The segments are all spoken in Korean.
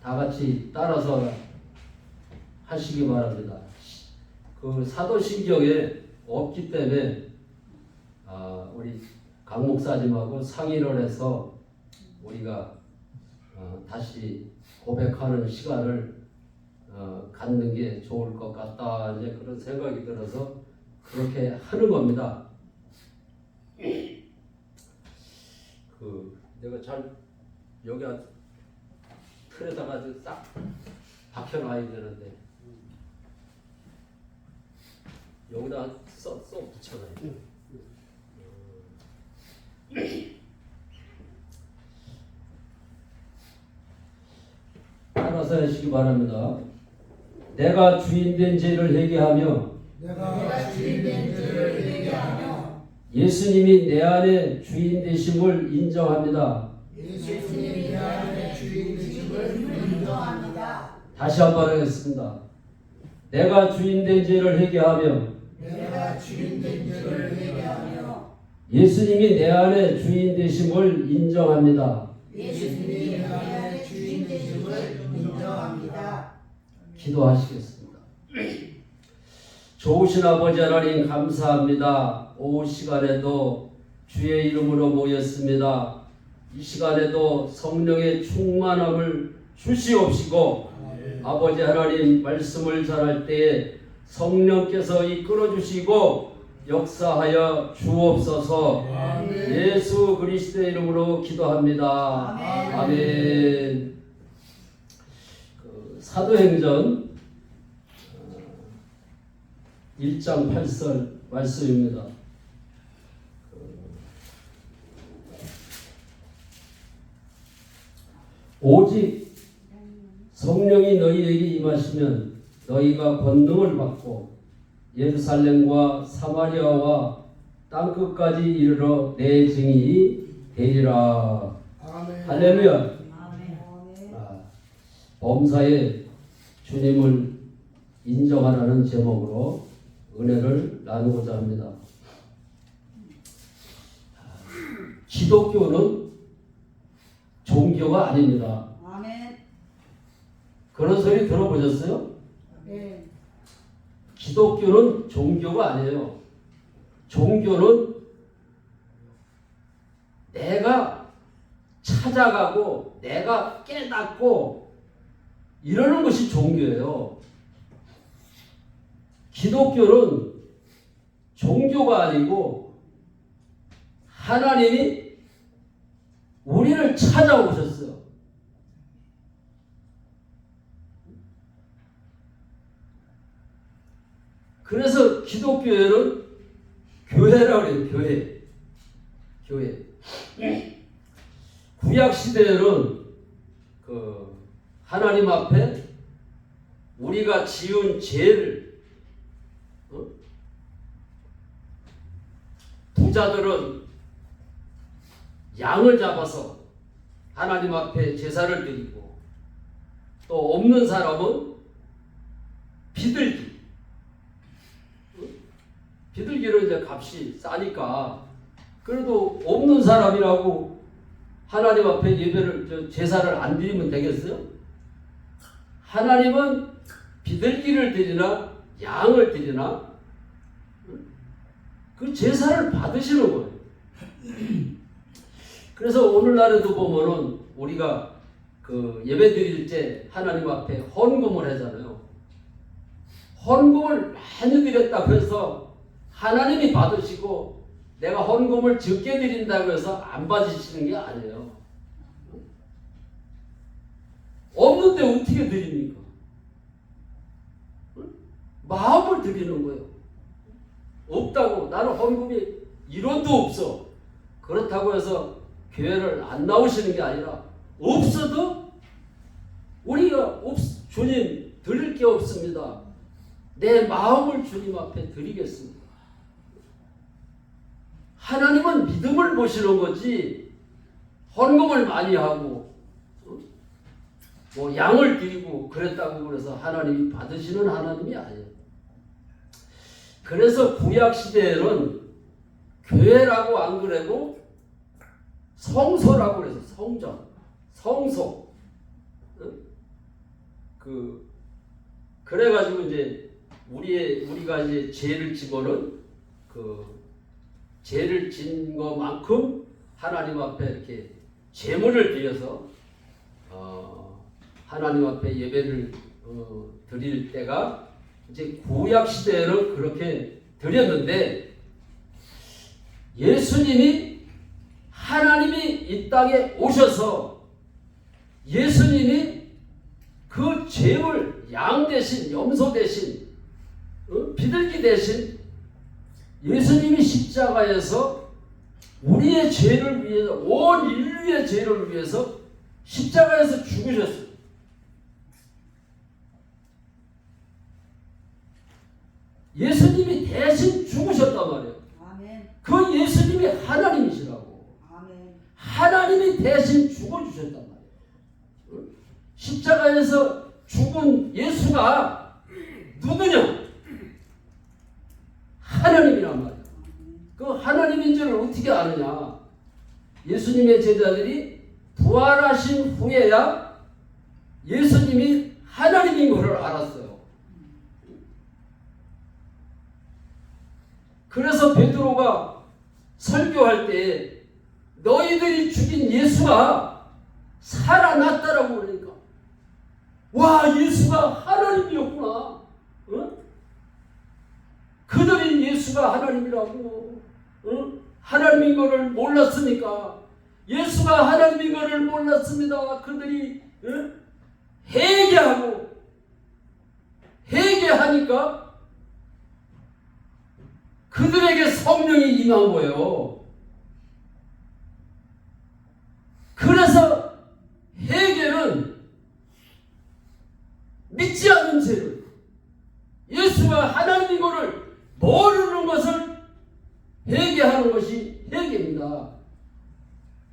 다 같이 따라서 하시기 바랍니다. 그 사도신경에 없기 때문에 우리 강 목사님하고 상의를 해서 우리가 다시 고백하는 시간을 갖는 게 좋을 것 같다, 이제 그런 생각이 들어서 그렇게 하는 겁니다. 내가 잘 여기 틀에다가 딱 박혀놔야 되는데 여기다 써 붙여놔야 돼. 따라서 하시기 바랍니다. 내가 주인된 죄를 회개하며 예수님이 내 안에 주인 되심을 인정합니다. 다시 한번 하겠습니다. 내가 주인된 죄를 회개하며 예수님이 내 안에 주인 되심을 인정합니다. 기도하시겠습니다. 좋으신 아버지 하나님 감사합니다. 오후 시간에도 주의 이름으로 모였습니다. 이 시간에도 성령의 충만함을 주시옵시고 아버지 하나님 말씀을 전할 때에 성령께서 이끌어 주시고 역사하여 주옵소서. 예수 그리스도의 이름으로 기도합니다. 아멘. 사도행전 1장 8절 말씀입니다. 오직 성령이 너희에게 임하시면 너희가 권능을 받고 예루살렘과 사마리아와 땅끝까지 이르러 내 증인이 되리라. 할렐루야. 범사에 주님을 인정하라는 제목으로 은혜를 나누고자 합니다. 기독교는 종교가 아닙니다. 아멘. 그런 소리 들어보셨어요? 네. 기독교는 종교가 아니에요. 종교는 내가 찾아가고 내가 깨닫고 이러는 것이 종교예요. 기독교는 종교가 아니고 하나님이 우리를 찾아오셨어요. 그래서 기독교회는 교회라고 해요. 교회. 구약 시대에는 하나님 앞에 우리가 지은 죄를 부자들은 양을 잡아서 하나님 앞에 제사를 드리고 또 없는 사람은 비둘기는 이제 값이 싸니까 그래도 없는 사람이라고 하나님 앞에 예배를 제사를 안 드리면 되겠어요? 하나님은 비둘기를 드리나 양을 드리나 그 제사를 받으시는 거예요. 그래서 오늘날에도 보면은 우리가 예배 드릴 때 하나님 앞에 헌금을 하잖아요. 헌금을 많이 드렸다고 해서 하나님이 받으시고 내가 헌금을 적게 드린다고 해서 안 받으시는 게 아니에요. 없는데 어떻게 드립니까? 마음을 드리는 거예요. 없다고 나는 헌금이 1원도 없어. 그렇다고 해서 교회를 안 나오시는 게 아니라 없어도 우리가 주님 드릴 게 없습니다. 내 마음을 주님 앞에 드리겠습니다. 하나님은 믿음을 보시는 거지 헌금을 많이 하고 양을 드리고 그랬다고 그래서 하나님이 받으시는 하나님이 아니에요. 그래서 구약 시대에는 교회라고 안 그래도 성소라고 그래서 성전, 성소. 그래가지고 이제 우리가 이제 죄를 지고는 죄를 진 것만큼 하나님 앞에 이렇게 제물을 드려서 하나님 앞에 예배를 드릴 때가 이제 구약 시대에는 그렇게 드렸는데, 예수님이 하나님이 이 땅에 오셔서 예수님이 그 제물, 양 대신, 염소 대신, 비둘기 대신 예수님이 십자가에서 우리의 죄를 위해서, 온 인류의 죄를 위해서 십자가에서 죽으셨어요. 예수님이 대신 죽으셨단 말이에요. 아멘. 그 예수님이 하나님이시라고. 아멘. 하나님이 대신 죽어주셨단 말이에요. 십자가에서 죽은 예수가 누구냐? 하나님이란 말이에요. 그 하나님인 줄 어떻게 아느냐? 예수님의 제자들이 부활하신 후에야 예수님이 하나님인 것을 알았어요. 그래서 베드로가 설교할 때 너희들이 죽인 예수가 살아났다라고 그러니까, 와, 예수가 하나님이었구나. 응? 그들이 예수가 하나님이라고, 응? 하나님인 것을 몰랐으니까, 예수가 하나님인 것을 몰랐습니다. 그들이 응? 회개하니까 그들에게 성령이 임한 거예요. 그래서 회개는 믿지 않는 죄를, 예수가 하나님인 것을 모르는 것을 회개하는 것이 회개입니다.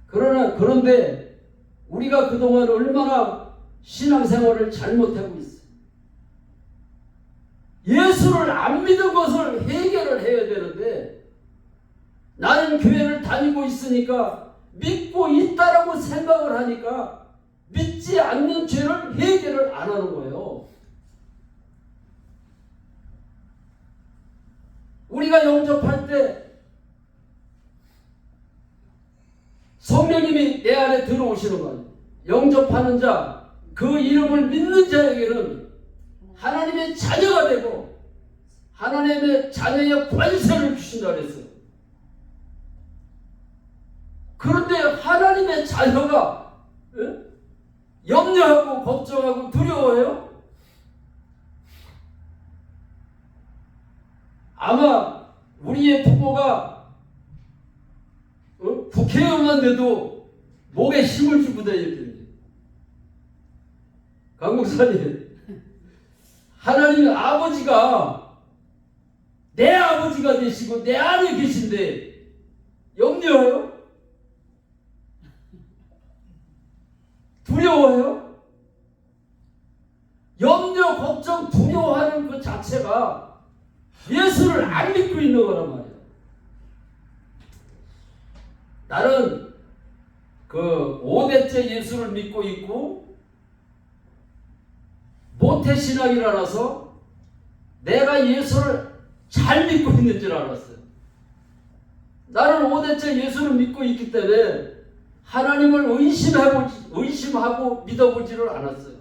그런데 우리가 그동안 얼마나 신앙생활을 잘못하고 있어요. 예수를 안 믿은 것을 회개를 해야 되는데, 나는 교회를 다니고 있으니까 믿고 있다라고 생각을 하니까 믿지 않는 죄를 회개를 안 하는 거예요. 우리가 영접할 때 성령님이 내 안에 들어오시는 거예요. 영접하는 자, 그 이름을 믿는 자에게는 하나님의 자녀가 되고 하나님의 자녀의 권세를 주신다 그랬어요. 그런데 하나님의 자녀가 염려하고 걱정하고 두려워해요? 아마 우리의 부모가 국회의원만 돼도 목에 힘을 주고 다닐 텐데, 강 목사님, 하나님 아버지가 내 아버지가 되시고 내 안에 계신데 염려해요? 두려워해요? 염려, 걱정, 두려워하는 그 자체가 예수를 안 믿고 있는 거란 말이에요. 나는 그 5대째 예수를 믿고 있고 모태신앙이라서 내가 예수를 잘 믿고 있는 줄 알았어요. 나는 5대째 예수를 믿고 있기 때문에 하나님을 의심하고 믿어보지를 않았어요.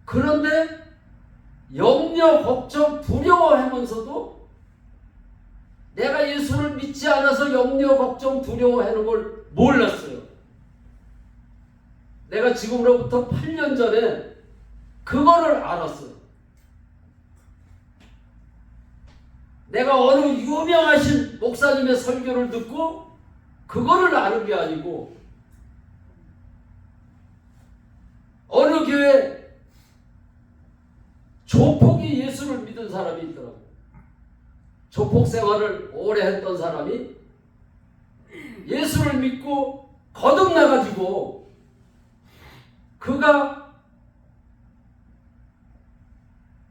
그런데 염려, 걱정, 두려워하면서도 내가 예수를 믿지 않아서 염려, 걱정, 두려워하는 걸 몰랐어요. 내가 지금으로부터 8년 전에 그거를 알았어요. 내가 어느 유명하신 목사님의 설교를 듣고 그거를 아는 게 아니고, 어느 교회 조폭이 예수를 믿은 사람이 있더라고요. 조폭 생활을 오래 했던 사람이 예수를 믿고 거듭나가지고 그가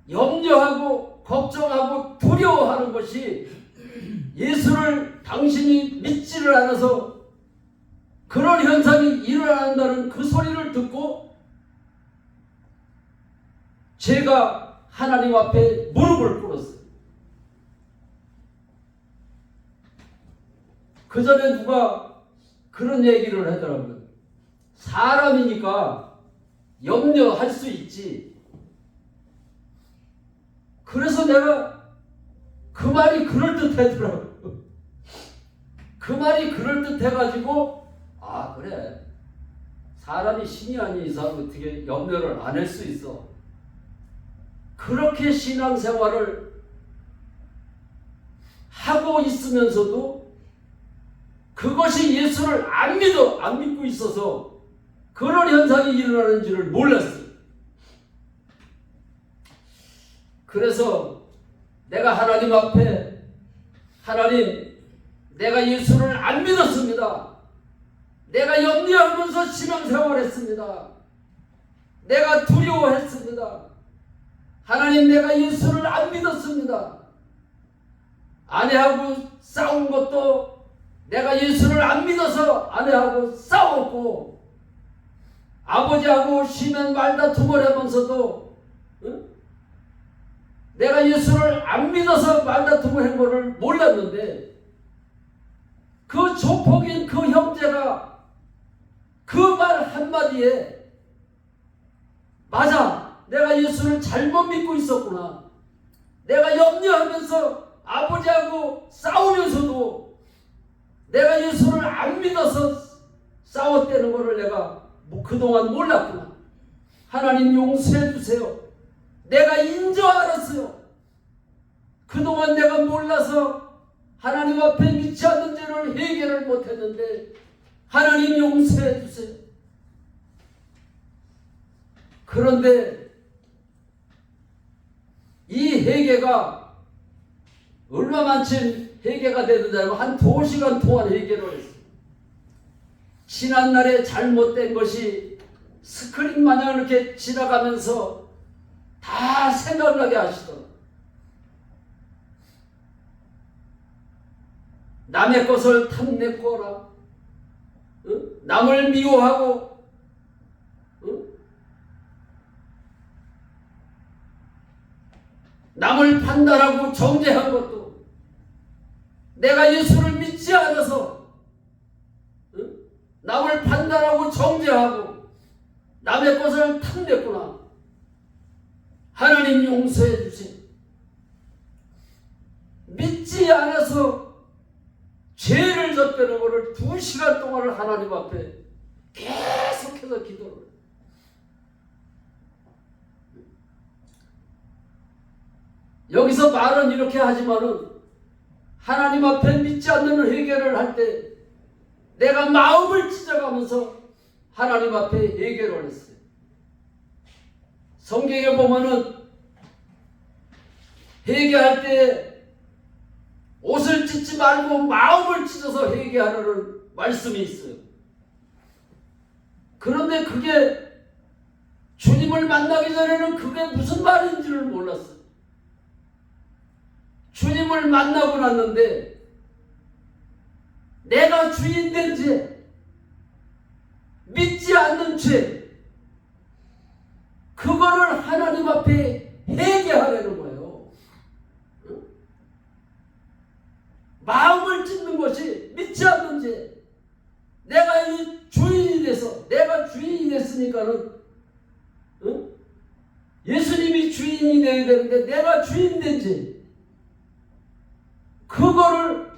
염려하고 걱정하고 두려워하는 것이 예수를 당신이 믿지를 않아서 그런 현상이 일어나 일어난다는 그 소리를 듣고 제가 하나님 앞에 무릎을 꿇었어요. 그 전에 누가 그런 얘기를 하더라고요. 사람이니까 염려할 수 있지. 그래서 내가 그 말이 그럴듯하더라고요. 그 말이 그럴듯해가지고 아 그래, 사람이 신이 아닌 이상 어떻게 염려를 안 할 수 있어. 그렇게 신앙생활을 하고 있으면서도 그것이 예수를 안 믿고 있어서 그런 현상이 일어나는 줄을 몰랐어요. 그래서 내가 하나님 앞에, 하나님, 내가 예수를 안 믿었습니다. 내가 염려하면서 신앙생활했습니다. 내가 두려워했습니다. 하나님, 내가 예수를 안 믿었습니다. 아내하고 싸운 것도 내가 예수를 안 믿어서 아내하고 싸웠고, 아버지하고 쉬면 말다툼을 하면서도 내가 예수를 안 믿어서 말다툼을 한 거를 몰랐는데, 그 조폭인 그 형제가 그 말 한마디에 맞아, 내가 예수를 잘못 믿고 있었구나. 내가 염려하면서 아버지하고 싸우면서도 내가 예수를 안 믿어서 싸웠다는 것을 내가 그동안 몰랐구나. 하나님 용서해 주세요. 내가 인저 알았어요. 그동안 내가 몰라서 하나님 앞에 믿지 않는 죄를 해결을 못했는데 하나님 용서해 주세요. 그런데 이 회개가 얼마만큼 회개가 되느냐면 한 2시간 동안 회개를 했어요. 지난날에 잘못된 것이 스크린 마냥 이렇게 지나가면서 다 생각나게 하시더라고요. 남의 것을 탐내거라, 남을 미워하고, 남을 판단하고 정죄한 것도 내가 예수를 믿지 않아서 남을 판단하고 정죄하고 남의 것을 탐냈구나. 하나님 용서해 주세요. 믿지 않아서 죄를 졌다는 것을 2시간 동안을 하나님 앞에 계속해서 기도를 해요. 여기서 말은 이렇게 하지만은 하나님 앞에 믿지 않는 회개를 할 때 내가 마음을 찢어가면서 하나님 앞에 회개를 했어요. 성경에 보면은 회개할 때 옷을 찢지 말고 마음을 찢어서 회개하라는 말씀이 있어요. 그런데 그게 주님을 만나기 전에는 그게 무슨 말인지를 몰랐어요. 주님을 만나고 났는데 내가 주인된 죄, 믿지 않는 죄, 그거를 하나님 앞에 회개하라는 거예요. 마음을 찢는 것이 믿지 않는 죄. 내가 이 주인이 돼서, 내가 주인이 됐으니까는 예수님이 주인이 되어야 되는데 내가 주인 된 죄, 그거를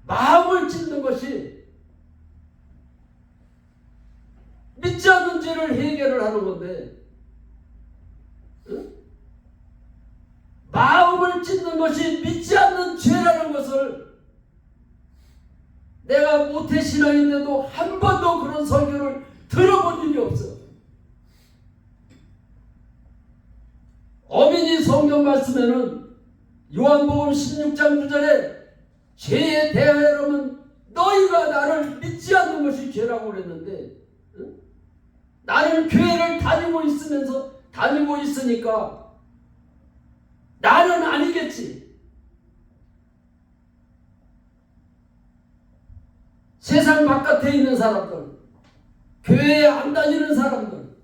마음을 찢는 것이 믿지 않는 죄를 해결을 하는 건데, 마음을 찢는 것이 믿지 않는 죄라는 것을 내가 모태신앙인데도 한 번도 그런 설교를 들어본 일이 없어요. 어민이 성경 말씀에는 요한복음 16장 9절에 죄에 대하여는 너희가 나를 믿지 않는 것이 죄라고 그랬는데, 나는 교회를 다니고 있으니까 나는 아니겠지. 세상 바깥에 있는 사람들, 교회에 안 다니는 사람들,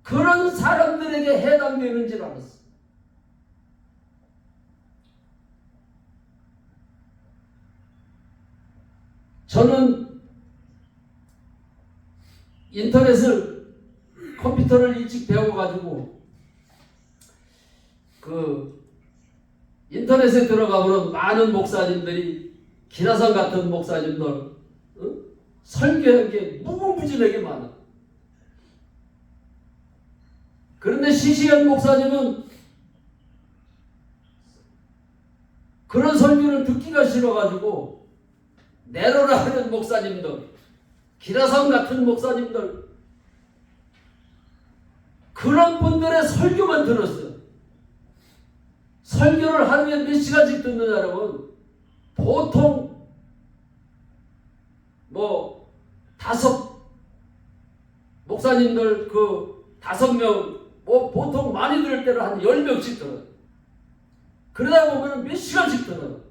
그런 사람들에게 해당되는 줄 알았어. 저는 컴퓨터를 일찍 배워가지고 인터넷에 들어가보면 많은 목사님들이 기라성 같은 목사님들 설교한 게 무궁무진하게 많아. 그런데 시시한 목사님은 그런 설교를 듣기가 싫어가지고 내로라 하는 목사님들, 기라성 같은 목사님들, 그런 분들의 설교만 들었어요. 설교를 하루에 몇 시간씩 듣느냐면 보통 목사님들 5명, 보통 많이 들을 때는 한 10명씩 들어요. 그러다 보면 몇 시간씩 들어요.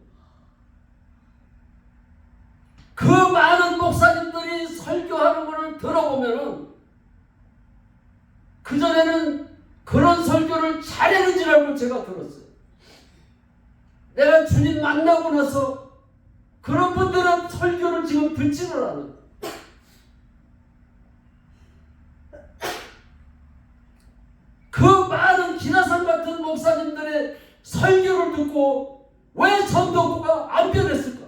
그 많은 목사님들이 설교하는 것을 들어보면은 그전에는 그런 설교를 잘하는 줄 알고 제가 들었어요. 내가 주님 만나고 나서 그런 분들은 설교를 지금 듣지를 않아요. 그 많은 기라성 같은 목사님들의 설교를 듣고 왜 전도구가 안 변했을까?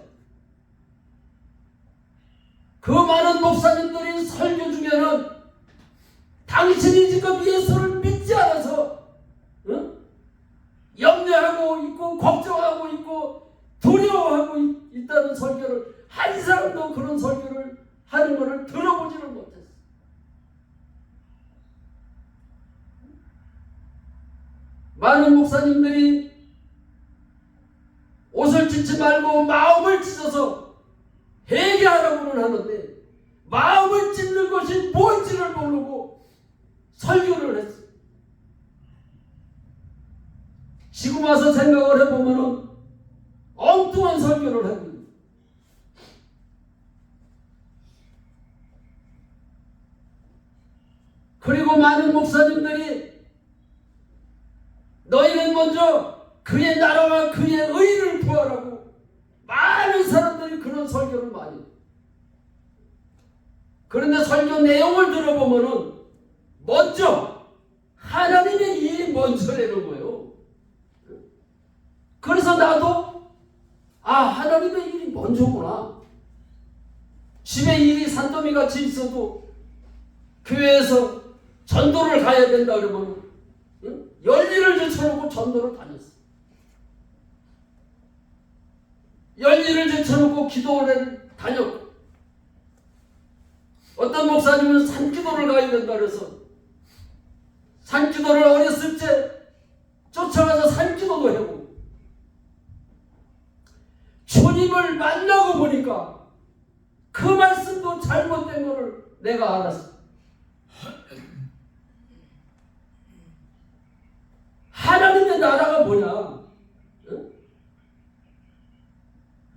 그 많은 목사님들이 설교 중에는 당신이 지금 예수를 믿지 않아서 염려하고 있고 걱정하고 있고 두려워하고 있다는 설교를 한 사람도 그런 설교를 하는 것을 들어보지는 못했어. 많은 목사님들이 옷을 찢지 말고 마음을 찢어서 회개하라고는 하는데 마음을 찢는 것이 뭔지를 모르고 설교를 했어. 지금 와서 생각을 해보면 엉뚱한 설교를 하고 있는. 그리고 많은 목사님들이 너희는 먼저 그의 나라와 그의 의를 구하라고 많은 사람들이 그런 설교를 많이 해요. 그런데 설교 내용을 들어보면은 먼저 하나님의 일이 먼저라는 거예요. 그래서 나도 하나님의 일이 먼저구나. 집에 일이 산더미 같이 있어도 교회에서 전도를 가야 된다 그러면 열일을 제쳐놓고 전도를 다녔어. 열일을 제쳐놓고 기도를 다녔고, 어떤 목사님은 산기도를 가야 된다 그래서 산기도를 어렸을 때 쫓아가서 산기도도 하고, 주님을 만나고 보니까 그 말씀도 잘못된 것을 내가 알았어. 하나님의 나라가 뭐냐?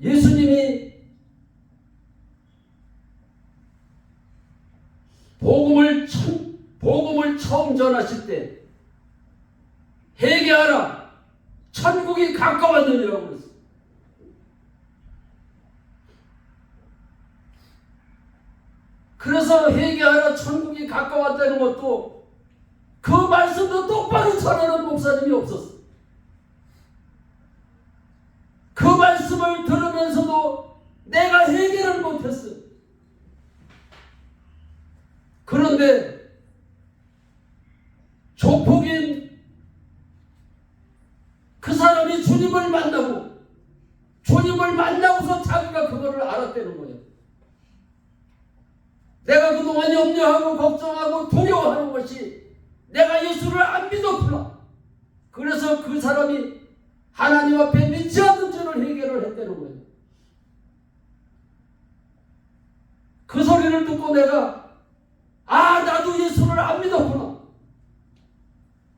예수님이 복음을 처음 전하실 때 회개하라, 천국이 가까웠느니라고 그랬어요. 그래서 회개하라, 천국이 가까웠다는 것도 그 말씀도 똑바로 전하는 목사님이 없었어. 그 말씀을 들으면서도 내가 회개를 못했어. 그런데 조폭인 그 사람이 주님을 만나고서 자기가 그거를 알았다는 거예요. 내가 그동안 염려하고 걱정하고 두려워하는 것이 내가 예수를 안 믿었구나. 그래서 그 사람이 하나님 앞에 믿지 않는 죄를 해결을 했다는 거예요. 그 소리를 듣고 내가 나도 예수를 안 믿었구나.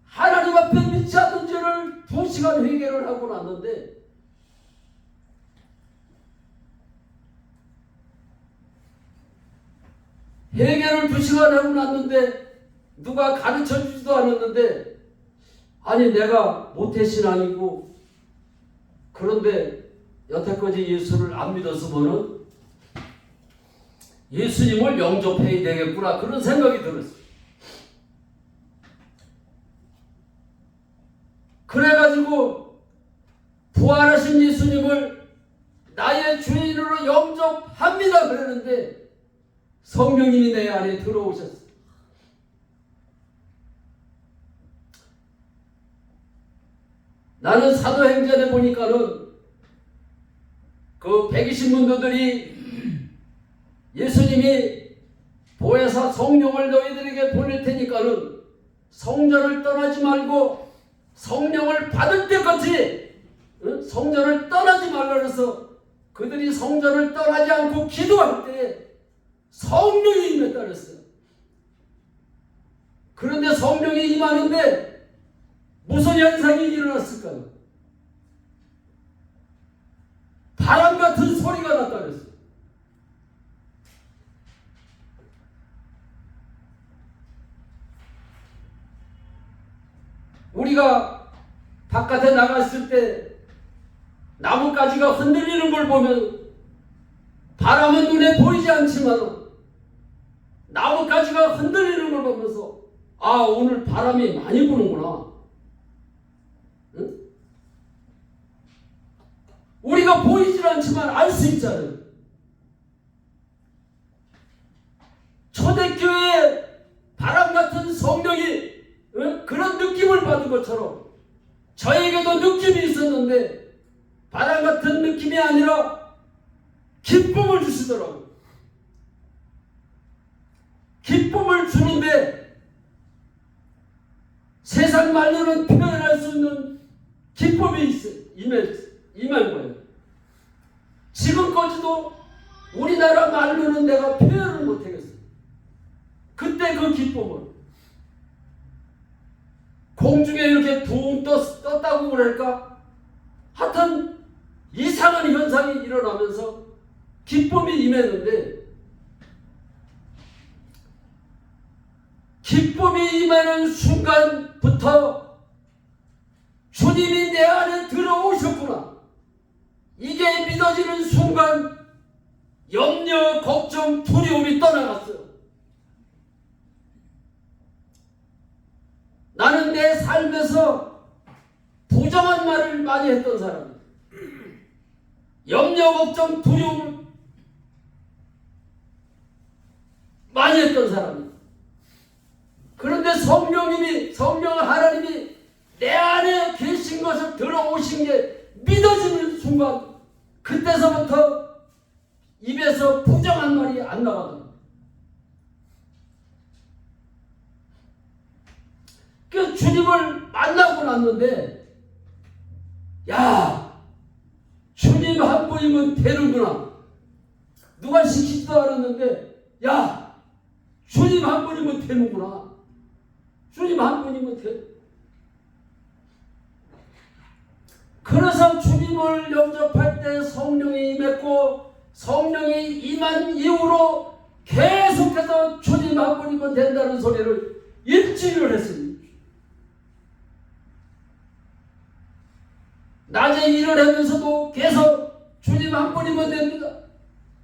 하나님 앞에 믿지 않는 죄를 2시간 회개를 하고 났는데 회개를 2시간 하고 났는데 누가 가르쳐 주지도 않았는데 아니 내가 모태신앙이고 그런데 여태까지 예수를 안 믿었으면은 예수님을 영접해야 되겠구나 그런 생각이 들었어요. 그래가지고 부활하신 예수님을 나의 주인으로 영접합니다 그랬는데 성령님이 내 안에 들어오셨어요. 나는 사도행전에 보니까는 그 120문도들이 예수님이 보혜사 성령을 너희들에게 보낼 테니까는 성전을 떠나지 말고 성령을 받을 때까지 성전을 떠나지 말라 그래서 그들이 성전을 떠나지 않고 기도할 때 성령이 임했다 그랬어요. 그런데 성령이 임하는데 무슨 현상이 일어났을까요? 바람 같은 소리가 났다 그랬어요. 우리가 바깥에 나갔을 때 나뭇가지가 흔들리는 걸 보면 바람은 눈에 보이지 않지만 나뭇가지가 흔들리는 걸 보면서 아 오늘 바람이 많이 부는구나. 응? 우리가 보이질 않지만 알 수 있잖아요. 초대교회에 바람 같은 성령이 그런 느낌을 받은 것처럼 저에게도 느낌이 있었는데 바람 같은 느낌이 아니라 기쁨을 주시더라고요. 기쁨을 주는데 세상 말로는 표현할 수 없는 기쁨이 임한 거예요. 지금까지도 우리나라 말로는 내가 표현을 못하겠어요. 그때 그 기쁨을 공중에 이렇게 붕 떴다고 그럴까? 하여튼 이상한 현상이 일어나면서 기쁨이 임했는데 기쁨이 임하는 순간부터 주님이 내 안에 들어오셨구나. 이게 믿어지는 순간 염려, 걱정, 두려움이 떠나갔어요. 나는 내 삶에서 부정한 말을 많이 했던 사람이에요. 염려, 걱정, 두려움을 많이 했던 사람이에요. 그런데 성령 하나님이 내 안에 계신 것을 들어오신 게 믿어지는 순간 그때서부터 입에서 부정한 말이 안 나가더라고요. 그 주님을 만나고 났는데 야 주님 한 분이면 되는구나. 누가 시키지도 않았는데 야 주님 한 분이면 되는구나. 주님 한 분이면 돼. 그래서 주님을 영접할 때 성령이 임했고 성령이 임한 이후로 계속해서 주님 한 분이면 된다는 소리를 일주일을 했습니다. 낮에 일을 하면서도 계속 주님 한 분이면 됩니다.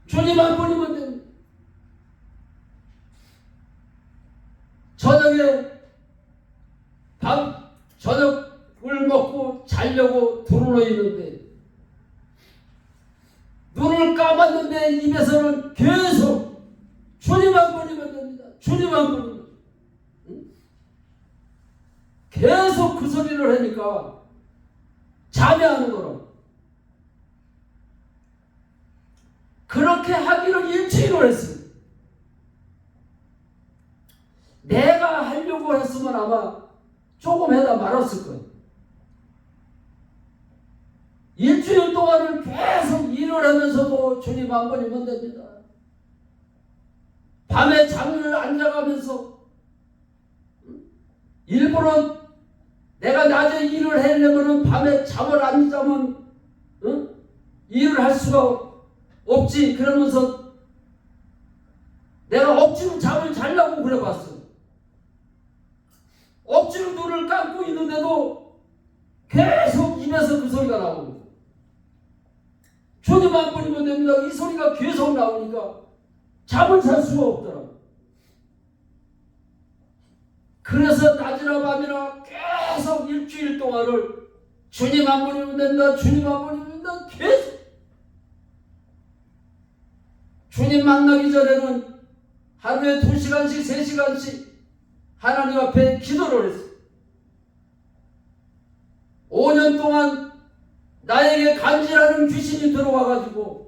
주님 한 분이면 됩니다. 저녁을 먹고 자려고 들어누워 있는데 눈을 감았는데 입에서는 계속 주님 한 분이면 됩니다. 주님 한 분이면. 계속 그 소리를 하니까 잠이 안 오더라고. 그렇게 하기를 일주일을 했습니다. 내가 하려고 했으면 아마 조금 해다 말았을 거예요. 일주일 동안을 계속 일을 하면서도 주님 한 번이면 됩니다. 밤에 잠을 안 자가면서 일부러 내가 낮에 일을 하려면 밤에 잠을 안 자면 일을 할 수가 없지. 그러면서 내가 억지로 돌리면 됩니다. 이 소리가 계속 나오니까 잠을 잘 수가 없더라고. 그래서 낮이나 밤이나 계속 일주일 동안을 주님 한 분이면 된다, 주님 한 분이면 된다, 계속. 주님 만나기 전에는 하루에 2시간씩 3시간씩 하나님 앞에 기도를 했어요. 5년 동안 나에게 간질하는 귀신이 들어와가지고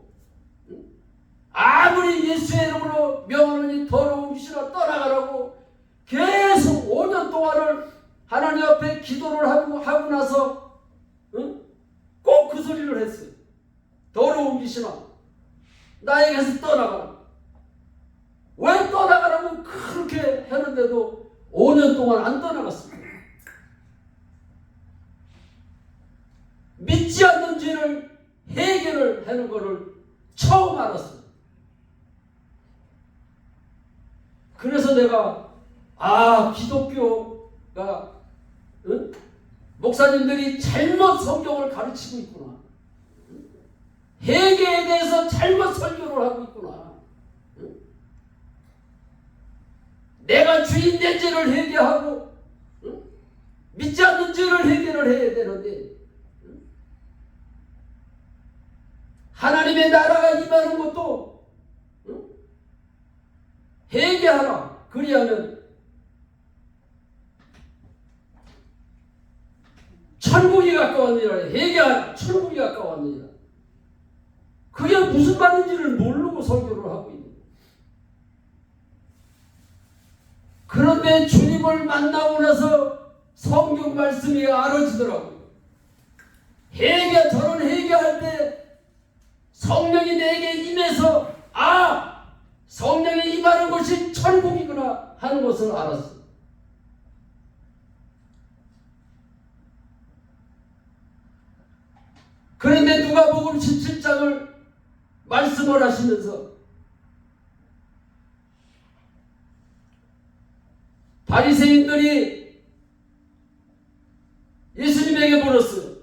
아무리 예수의 이름으로 명하노니 더러운 귀신아 떠나가라고 계속 5년 동안을 하나님 앞에 기도를 하고 나서 꼭 그 소리를 했어요. 더러운 귀신아 나에게서 떠나가라. 왜 떠나가라고 그렇게 했는데도 5년 동안 안 떠나갔습니다. 믿지 않는 죄를 해결을 하는 것을 처음 알았어요. 그래서 내가 기독교가 목사님들이 잘못 성경을 가르치고 있구나. 회개에 대해서 잘못 설교를 하고 있구나. 내가 주인된 죄를 회개하고 믿지 않는 죄를 해결을 해야 되는데 하나님의 나라가 임하는 것도 회개하라. 그리하면 천국이 가까웠느니라. 회개하라. 천국이 가까웠느니라. 그게 무슨 말인지를 모르고 설교를 하고 있는 거예요. 그런데 주님을 만나고 나서 성경 말씀이 알아지더라고요. 저는 회개할 때 성령이 내게 임해서 성령이 임하는 것이 천국이구나 하는 것을 알았어요. 그런데 누가복음 17장을 말씀을 하시면서 바리새인들이 예수님에게 물었어요.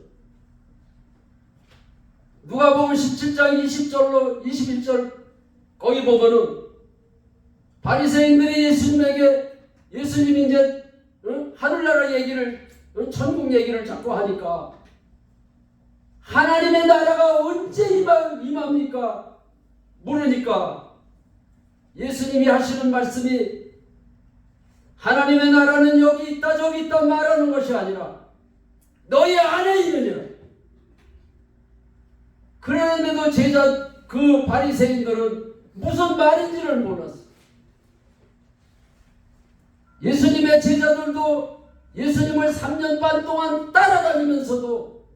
누가복음 17장 20절로 21절 거기 보면은 바리새인들이 예수님이 이제 하늘나라 얘기를 천국 얘기를 자꾸 하니까 하나님의 나라가 언제 임합니까? 물으니까 예수님이 하시는 말씀이 하나님의 나라는 여기 있다 저기 있다 말하는 것이 아니라 너희 안에 있느니라. 그랬는데도 그 바리새인들은 무슨 말인지를 몰랐어. 예수님의 제자들도 예수님을 3년 반 동안 따라다니면서도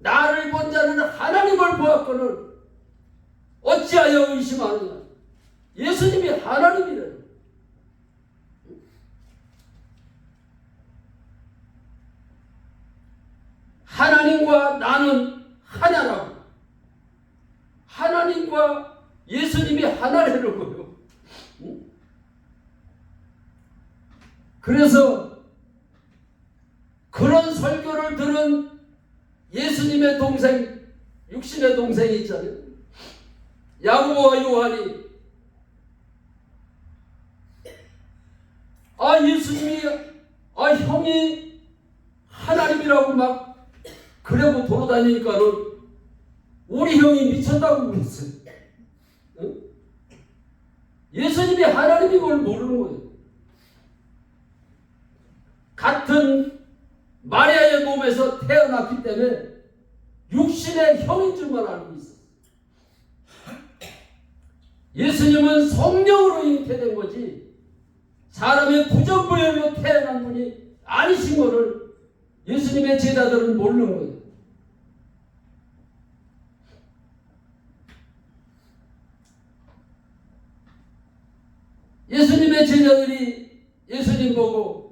나를 본 자는 하나님을 보았거늘 어찌하여 의심하느냐. 예수님이 하나님이래. 하나님과 나는 하나라고. 하나님과 예수님이 하나라는 거예요. 그래서 그런 설교를 들은 예수님의 동생, 육신의 동생이 있잖아요. 야고보와 요한이 예수님이 형이 하나님이라고 막 그러고 돌아다니니까는 우리 형이 미쳤다고 그랬어요. 예수님이 하나님인 걸 모르는 거예요. 같은 마리아의 몸에서 태어났기 때문에 육신의 형인 줄만 알고 있어요. 예수님은 성령으로 잉태된 거지 사람의 부정부연으로 태어난 분이 아니신 것을 예수님의 제자들은 모르는 거예요. 예수님의 제자들이 예수님 보고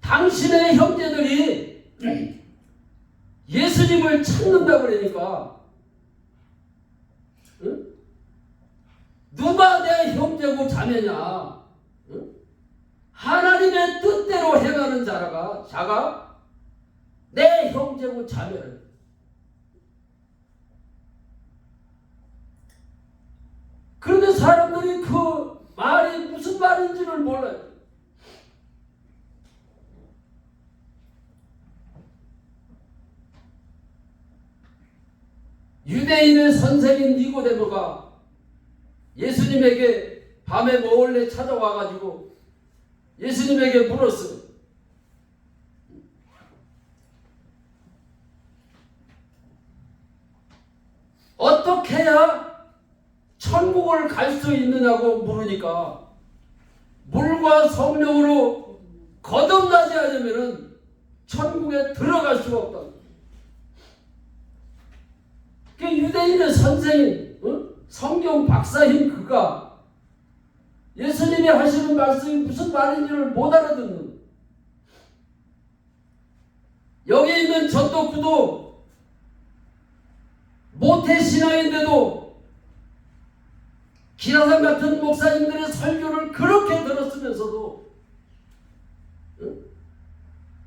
당신의 형제들이 예수님을 찾는다 그러니까 누가 내 형제고 자매냐? 하나님의 뜻대로 행하는 자가 내 형제고 자매를. 뭔지를 몰라요. 유대인의 선생인 니고데모가 예수님에게 밤에 몰래 찾아와가지고 예수님에게 물었어요. 어떻게 해야 천국을 갈 수 있느냐고 물으니까 물과 성령으로 거듭나지 않으면 천국에 들어갈 수가 없다. 그 유대인의 선생인 성경 박사인 그가 예수님이 하시는 말씀이 무슨 말인지를 못 알아듣는, 여기 있는 전도구도 모태신앙인데도 기라상 같은 목사님들의 설교를 그렇게 들었으면서도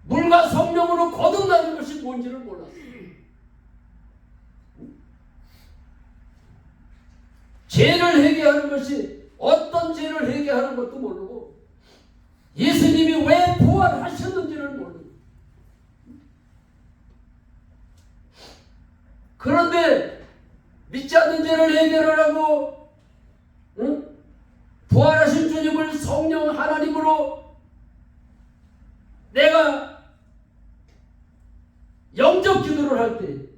물과 성령으로 거듭나는 것이 뭔지를 몰랐어요. 죄를 회개하는 것이 어떤 죄를 회개하는 것도 모르고 예수님이 왜 부활하셨는지를 모르고, 그런데 믿지 않는 죄를 해결을 하고 부활하신 주님을 성령 하나님으로 내가 영적 기도를 할 때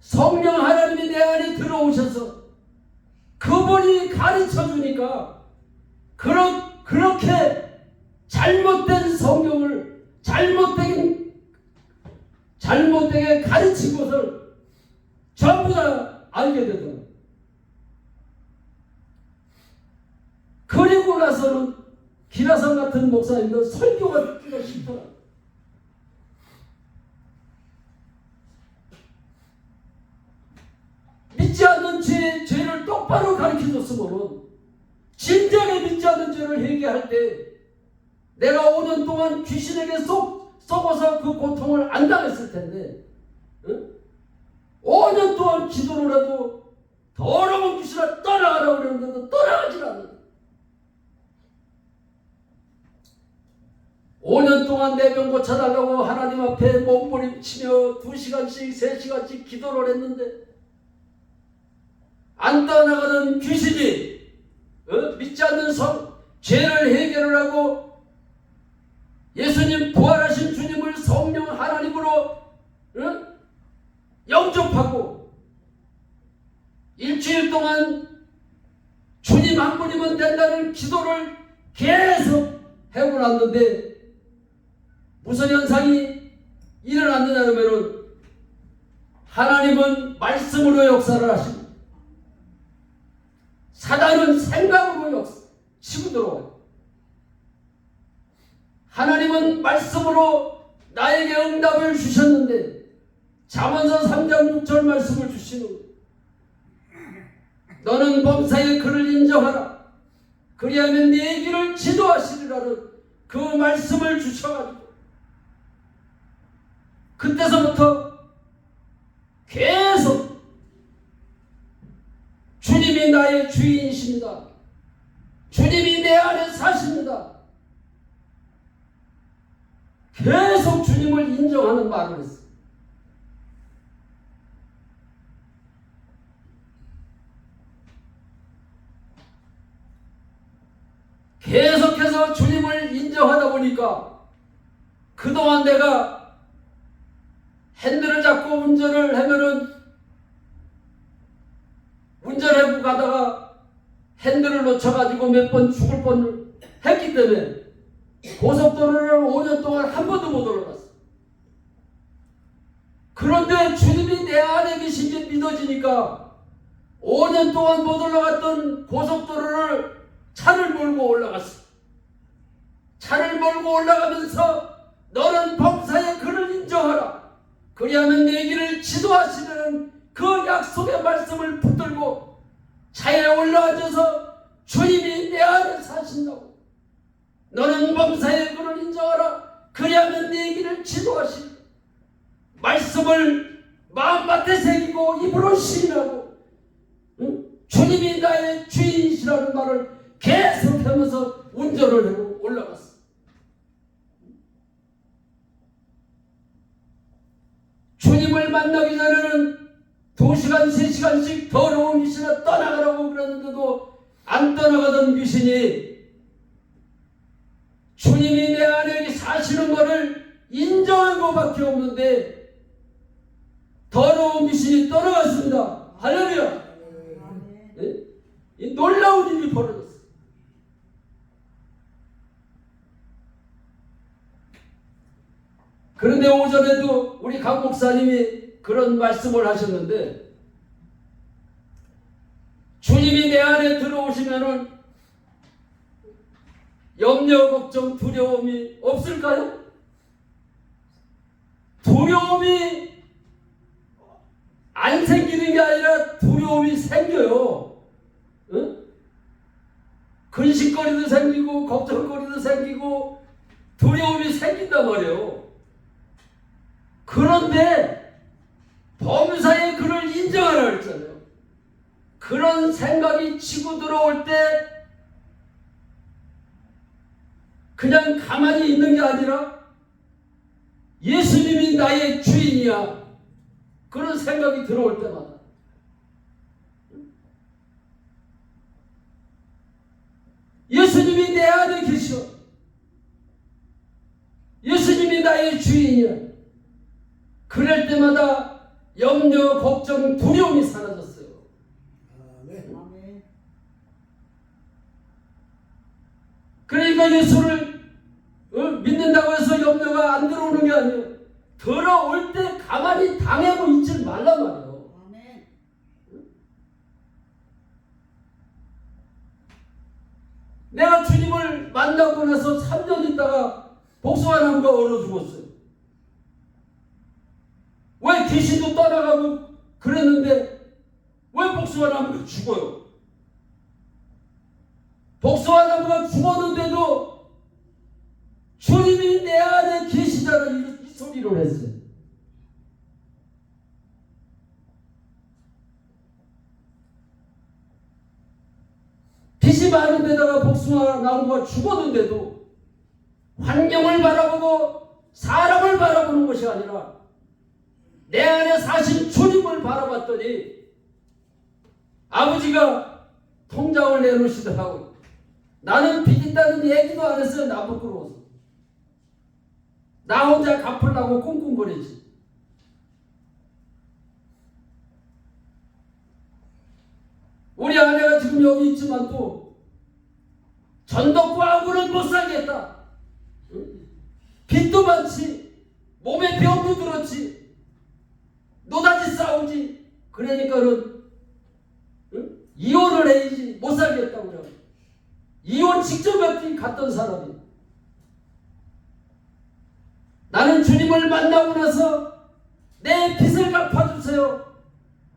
성령 하나님이 내 안에 들어오셔서 그분이 가르쳐 주니까 그렇게 잘못된 성경을 잘못되게 가르친 것을 전부 다 알게 되더라고요. 그리고 나서는 기라성 같은 목사님도 설교가 듣기가 싫더라고요. 믿지 않는 죄를 똑바로 가르쳐줬으면 진작에 믿지 않는 죄를 회개할 때 내가 5년 동안 귀신에게 썩어서 그 고통을 안 당했을 텐데 5년 동안 기도를 해도 더러운 귀신아 떠나가라고 그러는데도 떠나가질 않는다. 5년 동안 내 병 고쳐달라고 하나님 앞에 몸부림치며 2시간씩 3시간씩 기도를 했는데 안 떠나가는 귀신이 믿지 않는 죄를 해결을 하고 예수님 부활하신 주님을 성령 하나님으로 영접하고 일주일 동안 주님 한 분이면 된다는 기도를 계속 해고 났는데 무슨 현상이 일어났느냐면 하나님은 말씀으로 역사를 하십니다. 사단은 생각으로 치고 들어와요. 하나님은 말씀으로 나에게 응답을 주셨는데 잠언서 3장 6절 말씀을 주시는 거예요. 너는 범사의 그를 인정하라. 그리하면 네 길을 지도하시리라는 그 말씀을 주셔가지고 그때서부터 계속 주님이 나의 주인이십니다. 주님이 내 안에 사십니다. 계속 주님을 인정하는 말을 했어요. 계속해서 주님을 인정하다 보니까 그동안 내가 핸들을 잡고 운전을 하면은 운전하고 가다가 핸들을 놓쳐가지고 몇 번 죽을 뻔을 했기 때문에 고속도로를 5년 동안 한 번도 못 올라갔어. 그런데 주님이 내 안에 계신 게 믿어지니까 5년 동안 못 올라갔던 고속도로를 차를 몰고 올라갔어. 차를 몰고 올라가면서 너는 범사에 그를 인정하라. 그리하면 내 길을 지도하시려는 그 약속의 말씀을 붙들고 차에 올라앉아서 주님이 내 안에 사신다고. 너는 범사에 그를 인정하라. 그리하면 내 길을 지도하시리라. 말씀을 마음밭에 새기고 입으로 시인하고 주님이 나의 주인이시라는 말을 계속하면서 운전을 하고 올라갔어. 주님을 만나기 전에는 2시간, 3시간씩 더러운 귀신을 떠나가라고 그랬는데도 안 떠나가던 귀신이 주님이 내 안에 사시는 것을 인정한 것밖에 없는데 더러운 귀신이 떠나갔습니다. 할렐루야. 네? 이 놀라운 일이 벌어졌어요. 그런데 오전에도 우리 강 목사님이 그런 말씀을 하셨는데, 주님이 내 안에 들어오시면은 염려, 걱정, 두려움이 없을까요? 두려움이 안 생기는 게 아니라 두려움이 생겨요. 응? 근심거리도 생기고 걱정거리도 생기고 두려움이 생긴단 말이에요. 그런데 범사에 그를 인정하라 했잖아요. 그런 생각이 치고 들어올 때 그냥 가만히 있는 게 아니라 예수님이 나의 주인이야. 그런 생각이 들어올 때마다 예수님이 내 안에 계셔. 예수님이 나의 주인이야. 그럴 때마다 염려, 걱정, 두려움이 사라졌어요. 아멘. 그러니까 예수를 믿는다고 해서 염려가 안 들어오는 게 아니에요. 들어올 때 가만히 당하고 있지 말란 말이에요. 아멘. 내가 주님을 만나고 나서 3년 있다가 복숭아나무가 얼어 죽었어요. 왜 귀신도 떠나가고 그랬는데 왜 복숭아나무가 죽어요? 복숭아나무가 죽었는데도 주님이 내 안에 계시다는 이 소리를 했어요. 빛이 많은 데다가 복숭아나무가 죽었는데도 환경을 바라보고 사람을 바라보는 것이 아니라 내 안에 사신 주님을 바라봤더니 아버지가 통장을 내놓으시더라고요. 나는 빚 있다는 얘기도 안 했어요. 나 부끄러워서. 나 혼자 갚으려고 꿍꿍거리지. 우리 아내가 지금 여기 있지만 또 전덕구하고는 못 살겠다. 빚도 많지. 몸에 병도 들었지. 노다지 싸우지. 그러니까는 이혼을 해야지 못 살겠다고 그래. 이혼 직전까지 갔던 사람이. 나는 주님을 만나고 나서 내 빚을 갚아주세요.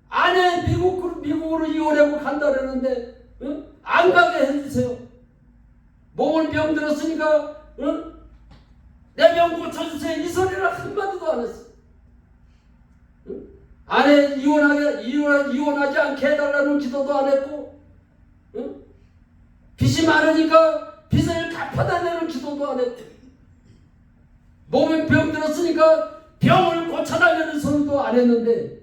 아내 미국으로 이혼하고 간다 그러는데 안 가게 해주세요. 몸을 병들었으니까 내 병 고쳐주세요. 이 소리를 한마디도 안 했어. 아내 이혼하지 않게 해달라는 기도도 안 했고, 빚이 많으니까 빚을 갚아달라는 기도도 안 했고, 몸에 병 들었으니까 병을 고쳐달라는 소리도 안 했는데,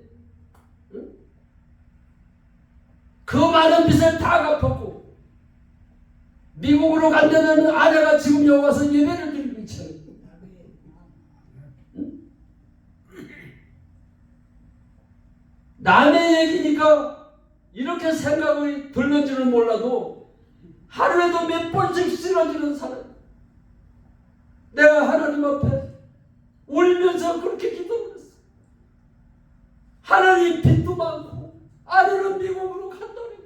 그 많은 빚을 다 갚았고, 미국으로 간다는 아내가 지금 여기 와서 예배를 드리고 있잖아요. 남의 얘기니까 이렇게 생각이 들는지는 몰라도 하루에도 몇 번씩 쓰러지는 사람. 내가 하나님 앞에 울면서 그렇게 기도를 했어. 하나님 빚도 많고 아내는 미국으로 간다니.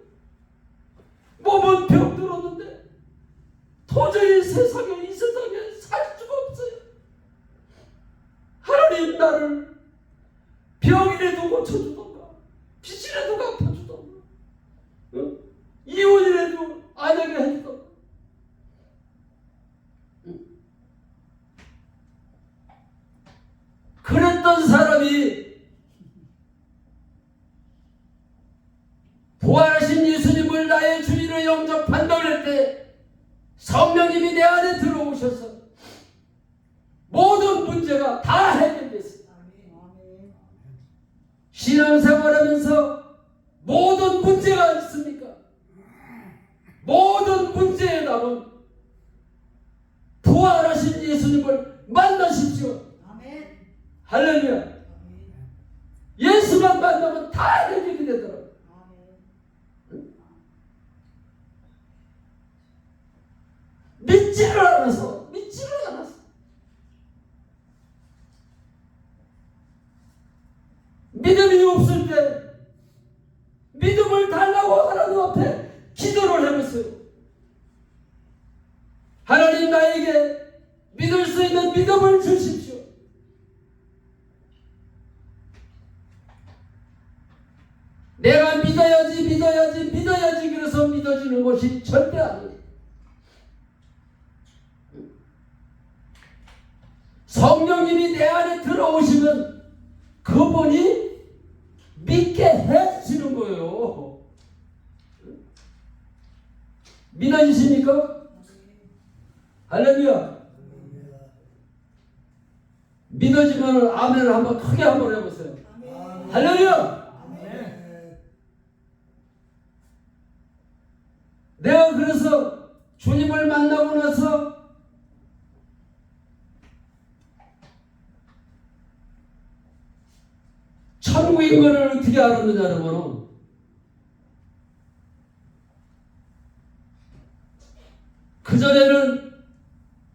몸은 병들었는데 도저히 이 세상에 살 수가 없어요. 하나님 나를 병이라도 고쳐주던가 빚이라도 갚아주던가 이혼이라도 안 하게 해주던가. 그랬던 사람이 부활하신 예수님을 나의 주인으로 영접한다고 할 때 성령님이 내 안에 들어오셔서 모든 문제가 다 해결됐어요. 신앙생활하면서 모든 문제가 있습니까? 모든 문제의 답은 부활하신 예수님을 만나십시오. 할렐루야. 예수만 만나면 다 해결이 되더라고요. 믿지를 않아서 믿음이 없을 때 믿음을 달라고 하나님 앞에 기도를 해봤어요. 하나님, 나에게 믿을 수 있는 믿음을 주십시오. 내가 믿어야지 그래서 믿어지는 것이 절대 아니에요. 성령님이 내 안에 들어오시면 그분이 믿게 해주시는 거예요. 믿어지십니까? 할렐루야. 믿어지면 아멘을 한번 크게 한번 해보세요. 할렐루야. 내가 그래서 주님을 만나고 나서 천국인 것을 어떻게 알았느냐 여러분, 그전에는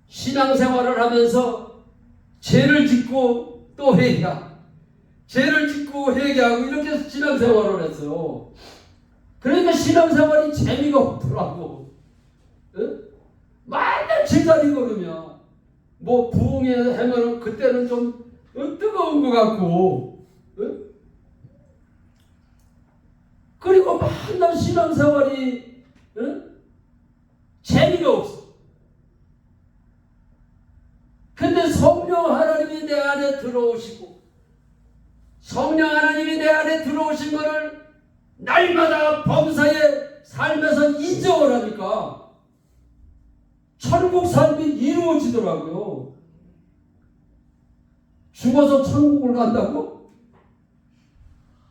신앙생활을 하면서 죄를 짓고 또 회개하고 죄를 짓고 회개하고 이렇게 신앙생활을 했어요. 그러니까 신앙생활이 재미가 없더라고. 맨날 제자리 걸으면 뭐 부흥회 하면은 그때는 좀 뜨거운 것 같고, 그리고 맨날 신앙생활이 재미가 없어. 근데 성령 하나님이 내 안에 들어오시고 성령 하나님이 내 안에 들어오신 것을 날마다 범사의 삶에서 인정을 하니까 천국 삶이 이루어지더라고요. 죽어서 천국을 간다고?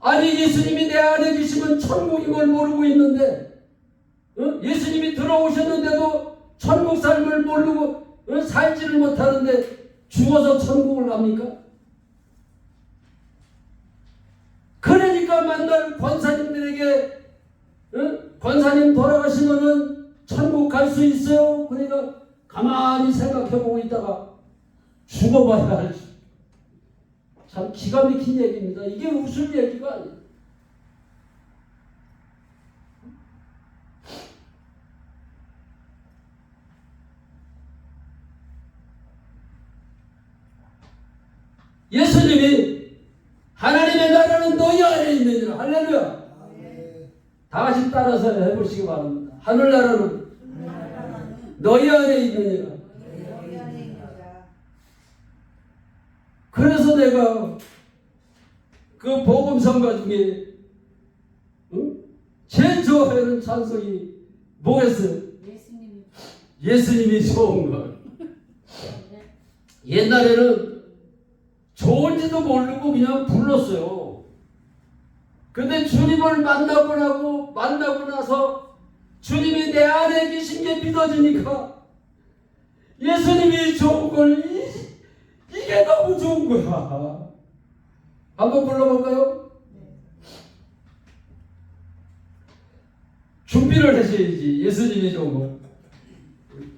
아니, 예수님이 내 안에 계시면 천국인 걸 모르고 있는데, 예수님이 들어오셨는데도 천국 삶을 모르고 살지를 못하는데 죽어서 천국을 갑니까? 그러니까 만날 권사님들에게 권사님 돌아가시면은 천국 갈 수 있어요? 그러니까 가만히 생각해보고 있다가 죽어봐야 알지. 참 기가 막힌 얘기입니다. 이게 웃을 얘기가 아니에요. 예수님이 하나님의 나라는 너희 안에 있느니라. 할렐루야. 다 같이 따라서 해보시기 바랍니다. 하늘나라는 너희 안에 있느니라. 그래서 내가 그 복음성가 중에 제일 좋아하는 찬송이 뭐겠어요? 예수님이 좋은 걸. 옛날에는 좋은지도 모르고 그냥 불렀어요. 근데 주님을 만나고 나서 주님이 내 안에 계신 게 믿어지니까 예수님이 좋은 걸, 이게 너무 좋은 거야. 한번 불러볼까요? 준비를 하셔야지. 예수님이 좋은 걸.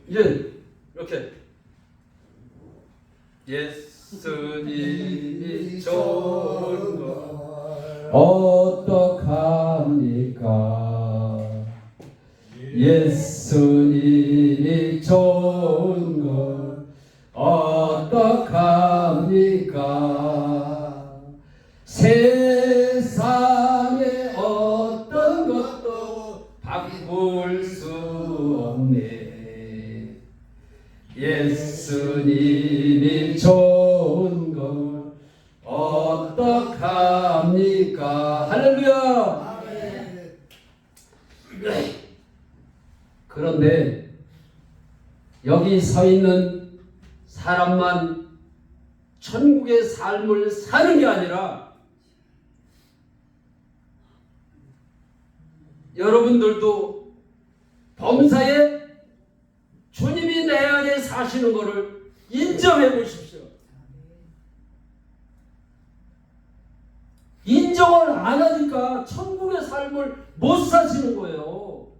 이제 이렇게 예수님이 좋은 걸 어떡합니까? 예수님이 좋은 걸 어떡합니까? 세상에 어떤 것도 바꿀 수 없네. 예수님이 좋은 걸 어떡합니까? 할렐루야. 그런데 여기 서 있는 사람만 천국의 삶을 사는 게 아니라 여러분들도 범사에 주님이 내 안에 사시는 것을 인정해 보십시오. 인정을 안 하니까 천국의 삶을 못 사시는 거예요.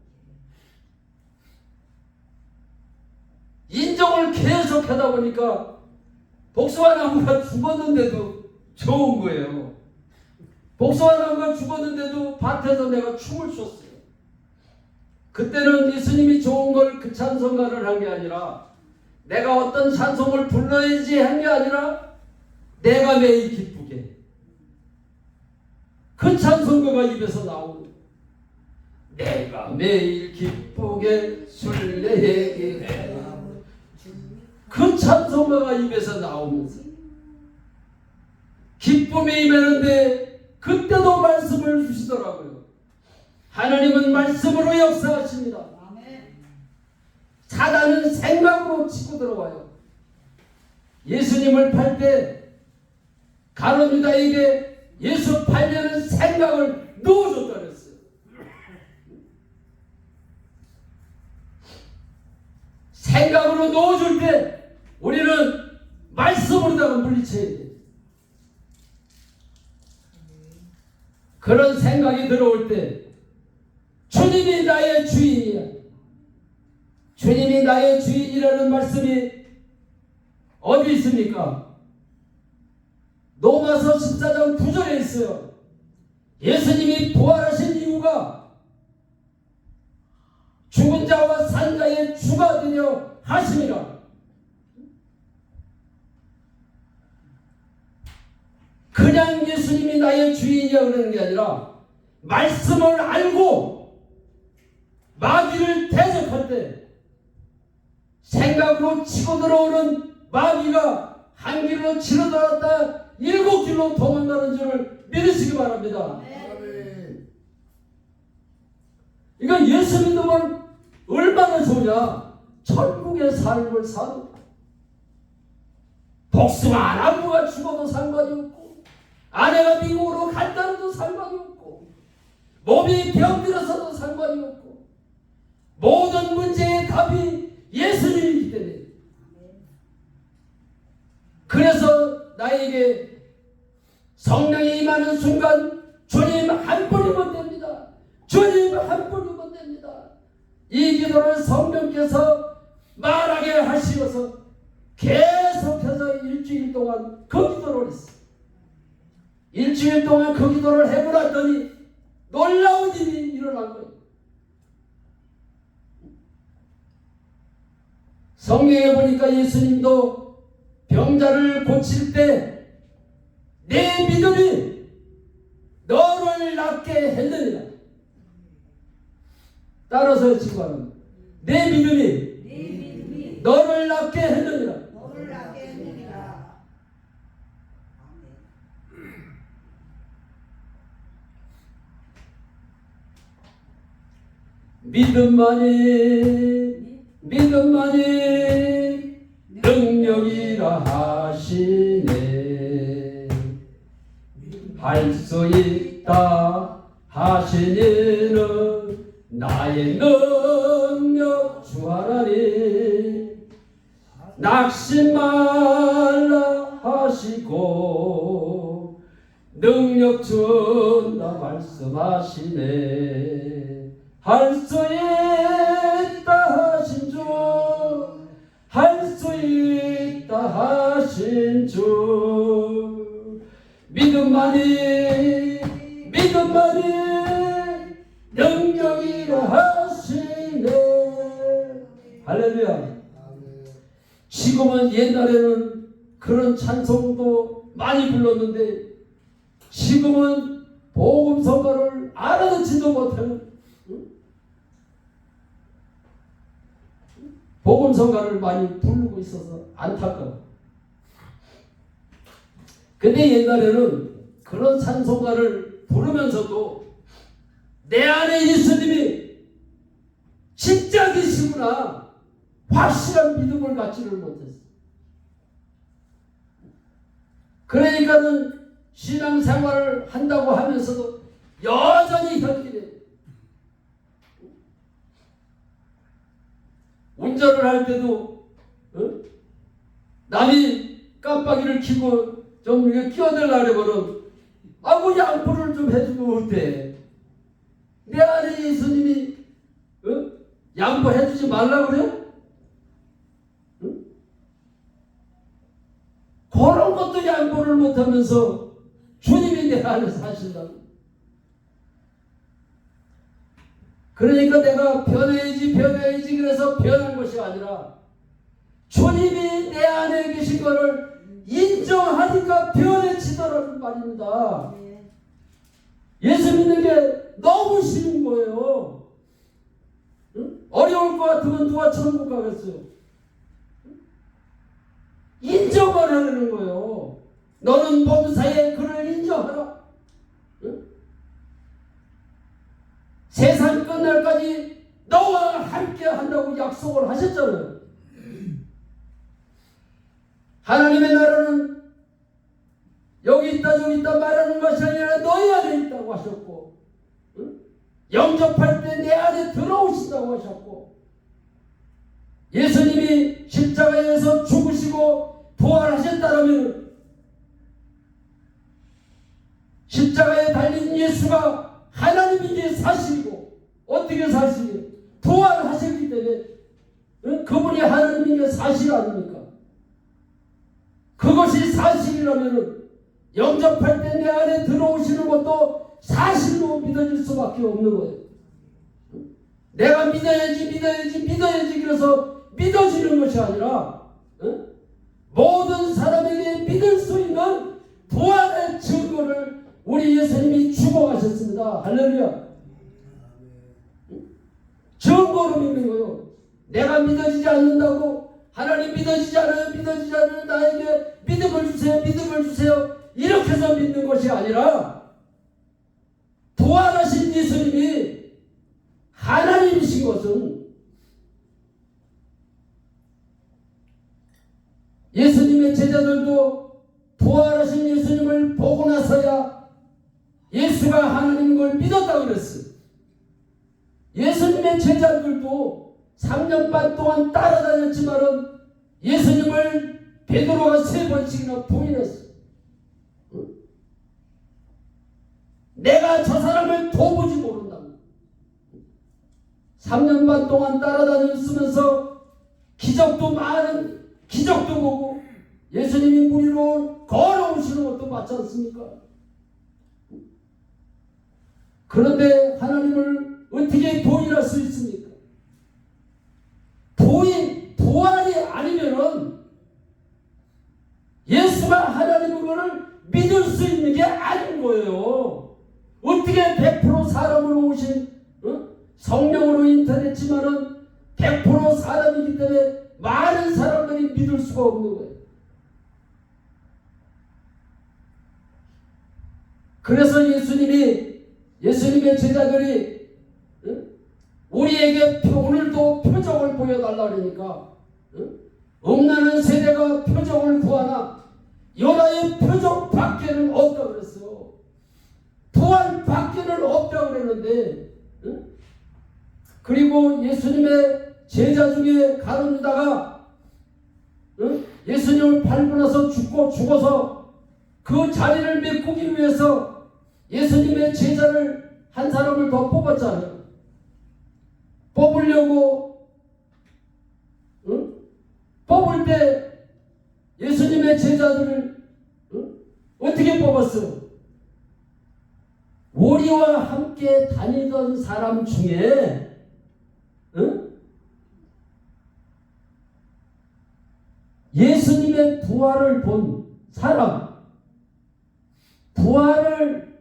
인정을 계속 하다 보니까 복숭아 나무가 죽었는데도 좋은 거예요. 복숭아 나무가 죽었는데도 밭에서 내가 춤을 췄어요. 그때는 예수님이 좋은 걸 그 찬송가를 한 게 아니라 내가 어떤 찬송을 불러야지 한 게 아니라 내가 매일 기쁘게 그 찬송가가 입에서 나오고 내가 매일 기쁘게 순례하게 그 찬송가가 입에서 나오면서 기쁨이 임하는데 그때도 말씀을 주시더라고요. 하나님은 말씀으로 역사하십니다. 사단은 생각으로 치고 들어와요. 예수님을 팔 때 가룟 유다에게 예수 팔려는 생각을 넣어줬다 그랬어요. 생각으로 넣어줄 때 우리는 말씀으로다가 물리쳐야 돼요. 그런 생각이 들어올 때 주님이 나의 주인이야. 주님이 나의 주인이라는 말씀이 어디 있습니까? 로마서 14장 9절에 있어요. 예수님이 부활하신 이유가 죽은 자와 산 자의 주가 되려 하심이라. 그냥 예수님이 나의 주인이야 그러는 게 아니라 말씀을 알고 마귀를 대적할 때 생각으로 치고 들어오는 마귀가 한 길로 치러 들어왔다 7길로 도망가는 줄을 믿으시기 바랍니다. 그러니까 예수 믿으면 얼마나 좋냐. 천국의 삶을 사는 복숭아 나무가 죽어도 상관이 없고 아내가 미국으로 간다고도 상관이 없고 몸이 병들어서도 상관이 없고 모든 문제의 답이 예수님이기 때문에 그래서 나에게 성령이 임하는 순간 주님 한 분이면 됩니다. 주님 한 분이면 됩니다. 이 기도를 성령께서 말하게 하시어서 계속해서 일주일 동안 그 기도를 했어요. 일주일 동안 그 기도를 해보았더니 놀라운 일이 일어난 거예요. 성경에 보니까 예수님도 병자를 고칠 때 내 믿음이 너를 낫게 했느니라. 따라서 지금 내 믿음이 너를 낫게 했느니라. 믿음만이 능력이라 하시네. 할 수 있다 하시니는 나의 능력 주 하나님 낙심 말라 하시고 능력 준다 말씀하시네. 할 수 있다 하신 주, 할 수 있다 하신 주. 믿음만이 능력이라 하시네. 할렐루야. 지금은 옛날에는 그런 찬송도 많이 불렀는데 지금은 복음성가를 알아듣지도 못하는 복음성가를 많이 부르고 있어서 안타까워. 근데 옛날에는 그런 찬송가를 부르면서도 내 안에 예수님이 진짜 계시구나, 확실한 믿음을 갖지를 못했어. 그러니까는 신앙생활을 한다고 하면서도 여전히 현기돼. 운전을 할 때도 남이 깜빡이를 켜고 좀 이렇게 끼어들려고 그러면 뭐 양보를 좀 해주면 어때? 내 안에 예수님이 양보해주지 말라고 그래요? 그런 것도 양보를 못하면서 주님이 내 안에 사신다고. 그러니까 내가 변해야지 그래서 변한 것이 아니라 주님이 내 안에 계신 것을 인정하니까 변해지더라는 말입니다. 예수 믿는 게 너무 쉬운 거예요. 어려울 것 같으면 누가 천국 가겠어요? 인정을 하는 거예요. 너는 범사에 그를 인정하라. 세상 끝날까지 너와 함께 한다고 약속을 하셨잖아요. 하나님의 나라는 여기 있다 저기 있다 말하는 것이 아니라 너희 안에 있다고 하셨고, 영접할 때 내 안에 들어오신다고 하셨고, 예수님이 십자가에서 죽으시고 부활하셨다면 십자가에 달린 예수가 하나님인 게 사실이고, 어떻게 사실이에요? 부활하셨기 때문에 그분이 하나님인 게 사실 아닙니까? 그것이 사실이라면 영접할 때 내 안에 들어오시는 것도 사실로 믿어질 수밖에 없는 거예요. 내가 믿어야지 그래서 믿어지는 것이 아니라 모든 사람에게 믿을 수 있는 부활의 증거를 우리 예수님이 주고 가셨습니다. 할렐루야. 증거로 믿는 거예요. 내가 믿어지지 않는다고, 하나님 믿어지지 않아요 나에게 믿음을 주세요 이렇게 해서 믿는 것이 아니라, 부활하신 예수님이 하나님이신 것은 예수님의 제자들도 부활하신 예수님을 보고 나서야 예수가 하나님인 걸 믿었다고 그랬어요. 예수님의 제자들도 3년 반 동안 따라다녔지만은 예수님을 베드로가 3번씩이나 부인했어요. 내가 저 사람을 도무지 모른다고. 3년 반 동안 따라다녔으면서 기적도 보고 예수님이 무리로 걸어오시는 것도 맞지 않습니까? 그런데 하나님을 어떻게 부인할 수 있습니까? 부활이 아니면은 예수가 하나님인 것을 믿을 수 있는 게 아닌 거예요. 어떻게 100% 사람으로 오신 성령으로 인터냈지만은 100% 사람이기 때문에 많은 사람들이 믿을 수가 없는 거예요. 그래서 예수님의 제자들이 우리에게 오늘도 표적을 보여달라 그러니까, 음란한 세대가 표적을 구하나 요나의 표적 밖에는 없다고 그랬어요. 부활 밖에는 없다고 그랬는데, 그리고 예수님의 제자 중에 가룟 유다가 예수님을 밟고 나서 죽어서 그 자리를 메꾸기 위해서 예수님의 제자를 한 사람을 더 뽑았잖아요. 뽑으려고 뽑을 때 예수님의 제자들을 어떻게 뽑았어요? 우리와 함께 다니던 사람 중에 예수님의 부활을 본 사람,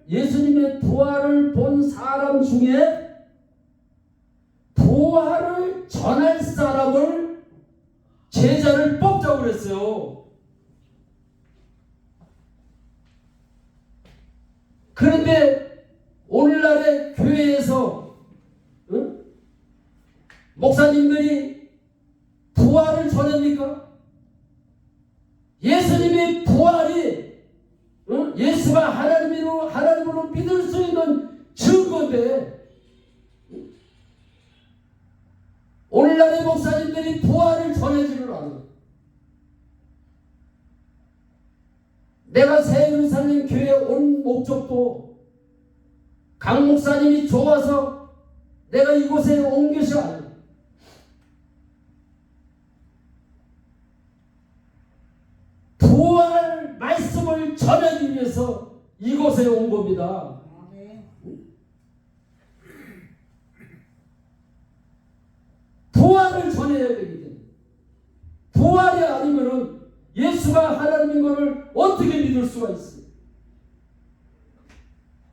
예수님의 부활을 본 사람 중에 부활을 전할 사람을, 제자를 뽑자고 그랬어요. 그런데 오늘날의 교회에서 목사님들이 못해. 오늘날의 목사님들이 부활을 전해지를 않아. 내가 새예루살렘 교회 온 목적도 강 목사님이 좋아서 내가 이곳에 온 것이 아니야. 부활 말씀을 전하기 위해서 이곳에 온 겁니다. 부활을 전해야 되기 때문에. 부활이 아니면은 예수가 하나님인 것을 어떻게 믿을 수가 있어요?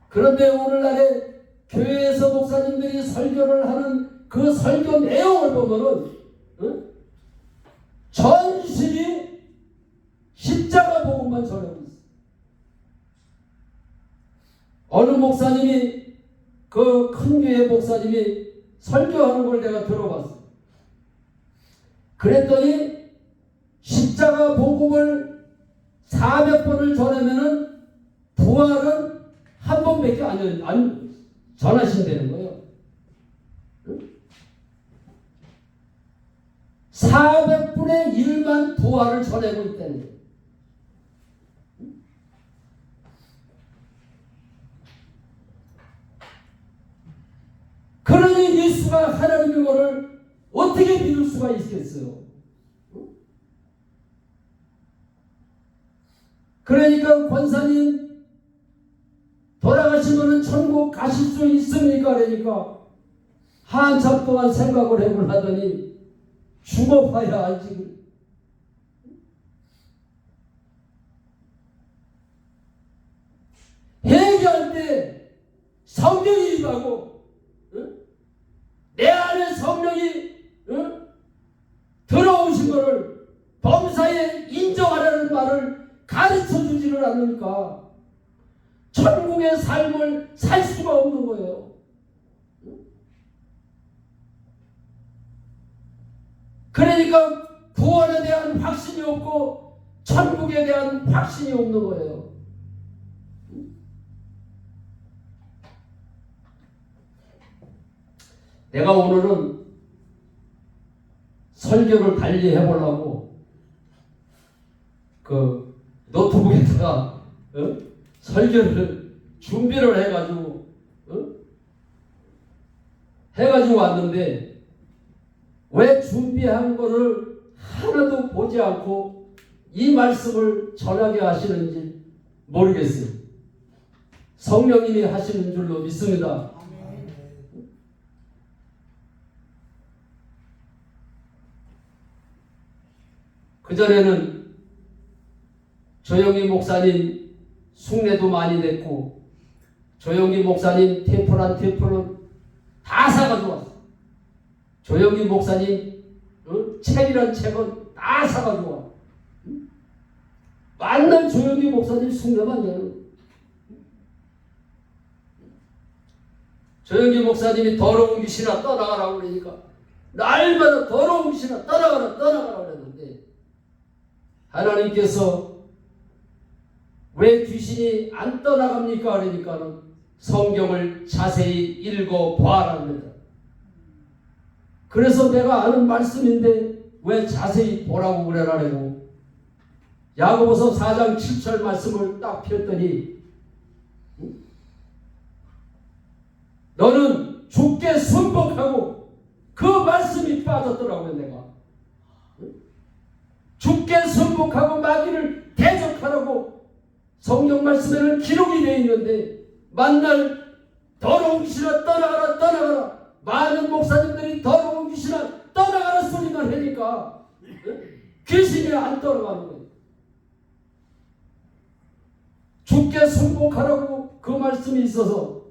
그런데 오늘날에 교회에서 목사님들이 설교를 하는 그 설교 내용을 보면은 전신이 십자가 복음만 전하고 있어요. 어느 목사님이 그 큰 교회 목사님이 설교하는 걸 내가 들어봤어. 그랬더니 십자가 복음을 400번을 전하면은 부활은 한 번밖에 안 전하신다는 거예요. 400분의 1만 부활을 전하고 있다는 거예요. 그러니 예수가 하나님인 것을 어떻게 믿을 수가 있겠어요? 그러니까 권사님 돌아가시면 천국 가실 수 있습니까? 그러니까 한참 동안 생각을 해보려더니 죽어봐야 알지. 회개할 때 성령이 임하고 내 안에 성령이 들어오신 것을 범사에 인정하라는 말을 가르쳐 주지를 않으니까 천국의 삶을 살 수가 없는 거예요. 그러니까 구원에 대한 확신이 없고 천국에 대한 확신이 없는 거예요. 내가 오늘은 설교를 달리 해보려고 그 노트북에다가 설교를 준비를 해가지고 왔는데 왜 준비한 거를 하나도 보지 않고 이 말씀을 전하게 하시는지 모르겠어요. 성령님이 하시는 줄로 믿습니다. 그전에는 조영기 목사님 숭례도 많이 냈고 조영기 목사님 테이프는 다 사가지고 왔어. 조영기 목사님 책이란 책은 다 사가지고 와. 맨날 조영기 목사님 숭례만 내는. 조영기 목사님이 더러운 귀신아 떠나가라고 그러니까 날마다 더러운 귀신아 떠나가라 그랬는데 하나님께서 왜 귀신이 안 떠나갑니까? 그러니까 성경을 자세히 읽어봐라는 겁니다. 그래서 내가 아는 말씀인데 왜 자세히 보라고 그래라고 야고보서 4장 7절 말씀을 딱 폈더니 너는 주께 순복하고 그 말씀이 빠졌더라고요. 내가 주께 순복하고 마귀를 대적하라고 성경 말씀에는 기록이 되어 있는데 만날 더러운 귀신아 떠나가라 많은 목사님들이 더러운 귀신아 떠나가라 소리만 하니까 귀신이 안 떠나가는 거예요. 주께 순복하라고 그 말씀이 있어서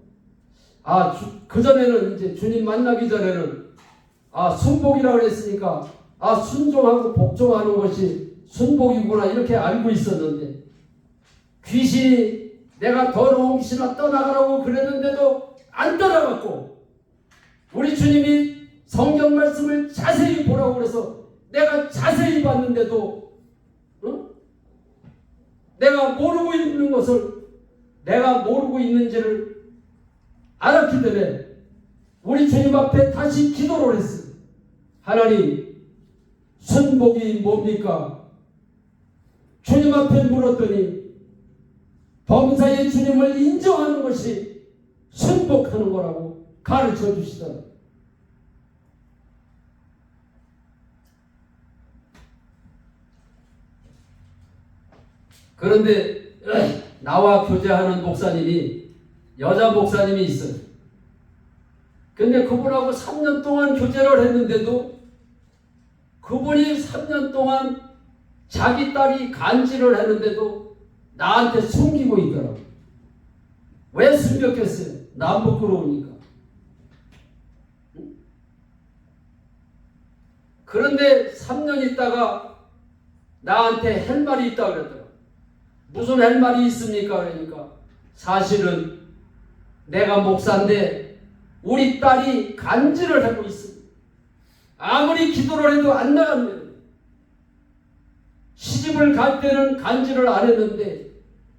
그전에는 이제 주님 만나기 전에는 순복이라고 그랬으니까 순종하고 복종하는 것이 순복이구나 이렇게 알고 있었는데 귀신이 내가 더러운 귀신아 떠나가라고 그랬는데도 안 떠나갔고 우리 주님이 성경 말씀을 자세히 보라고 그래서 내가 자세히 봤는데도 내가 모르고 있는 것을 내가 모르고 있는지를 알았기 때문에 우리 주님 앞에 다시 기도를 했어요. 하나님, 순복이 뭡니까? 주님 앞에 물었더니 범사의 주님을 인정하는 것이 순복하는 거라고 가르쳐 주시더라. 그런데 나와 교제하는 목사님이 여자 목사님이 있어요. 근데 그분하고 3년 동안 교제를 했는데도 그분이 3년 동안 자기 딸이 간질을 했는데도 나한테 숨기고 있더라고. 왜 숨겼겠어요? 남 부끄러우니까. 그런데 3년 있다가 나한테 할 말이 있다고 그랬더라고. 무슨 할 말이 있습니까? 그러니까 사실은 내가 목사인데 우리 딸이 간질을 하고 있습니다. 아무리 기도를 해도 안 나갑니다. 시집을 갈 때는 간질을 안 했는데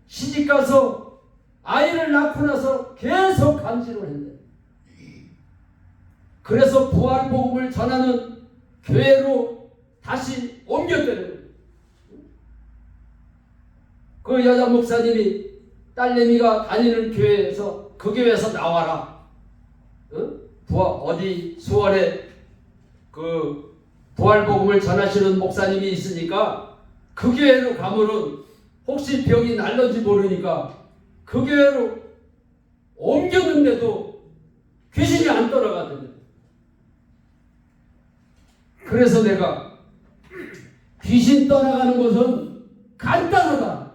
시집 가서 아이를 낳고 나서 계속 간질을 했네. 그래서 부활복음을 전하는 교회로 다시 옮겼다는 거예요. 그 여자 목사님이 딸내미가 다니는 교회에서 그 교회에서 나와라. 어디 수원에 그 부활복음을 전하시는 목사님이 있으니까 그 교회로 가면은 혹시 병이 날는지 모르니까 그 교회로 옮겼는데도 귀신이 안 떠나가거든요. 그래서 내가 귀신 떠나가는 것은 간단하다.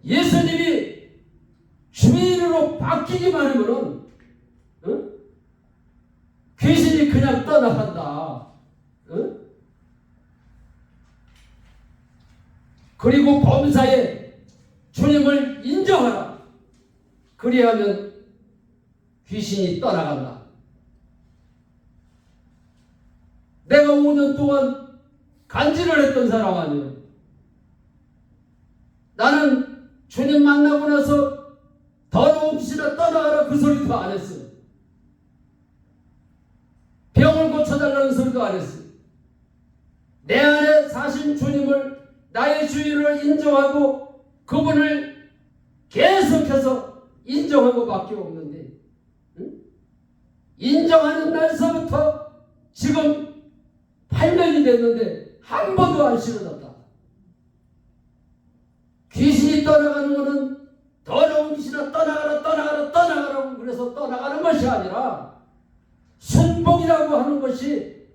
예수님이 주인으로 바뀌기만 하면은 귀신이 그냥 떠나간다. 그리고 범사에 주님을 인정하라. 그리하면 귀신이 떠나간다. 내가 5년 동안 간질을 했던 사람 아니에요. 나는 주님 만나고 나서 더러운 귀신아 떠나가라 그 소리도 안 했어요. 병을 고쳐달라는 소리도 안 했어요. 내 안에 사신 주님을 나의 주인을 인정하고 그분을 계속해서 인정하고 밖에 없는데 인정하는 날서부터 지금 8년이 됐는데 한 번도 안 싫어졌다. 귀신이 떠나가는 것은 더러운 귀신아 떠나가라고 그래서 떠나가는 것이 아니라 순복이라고 하는 것이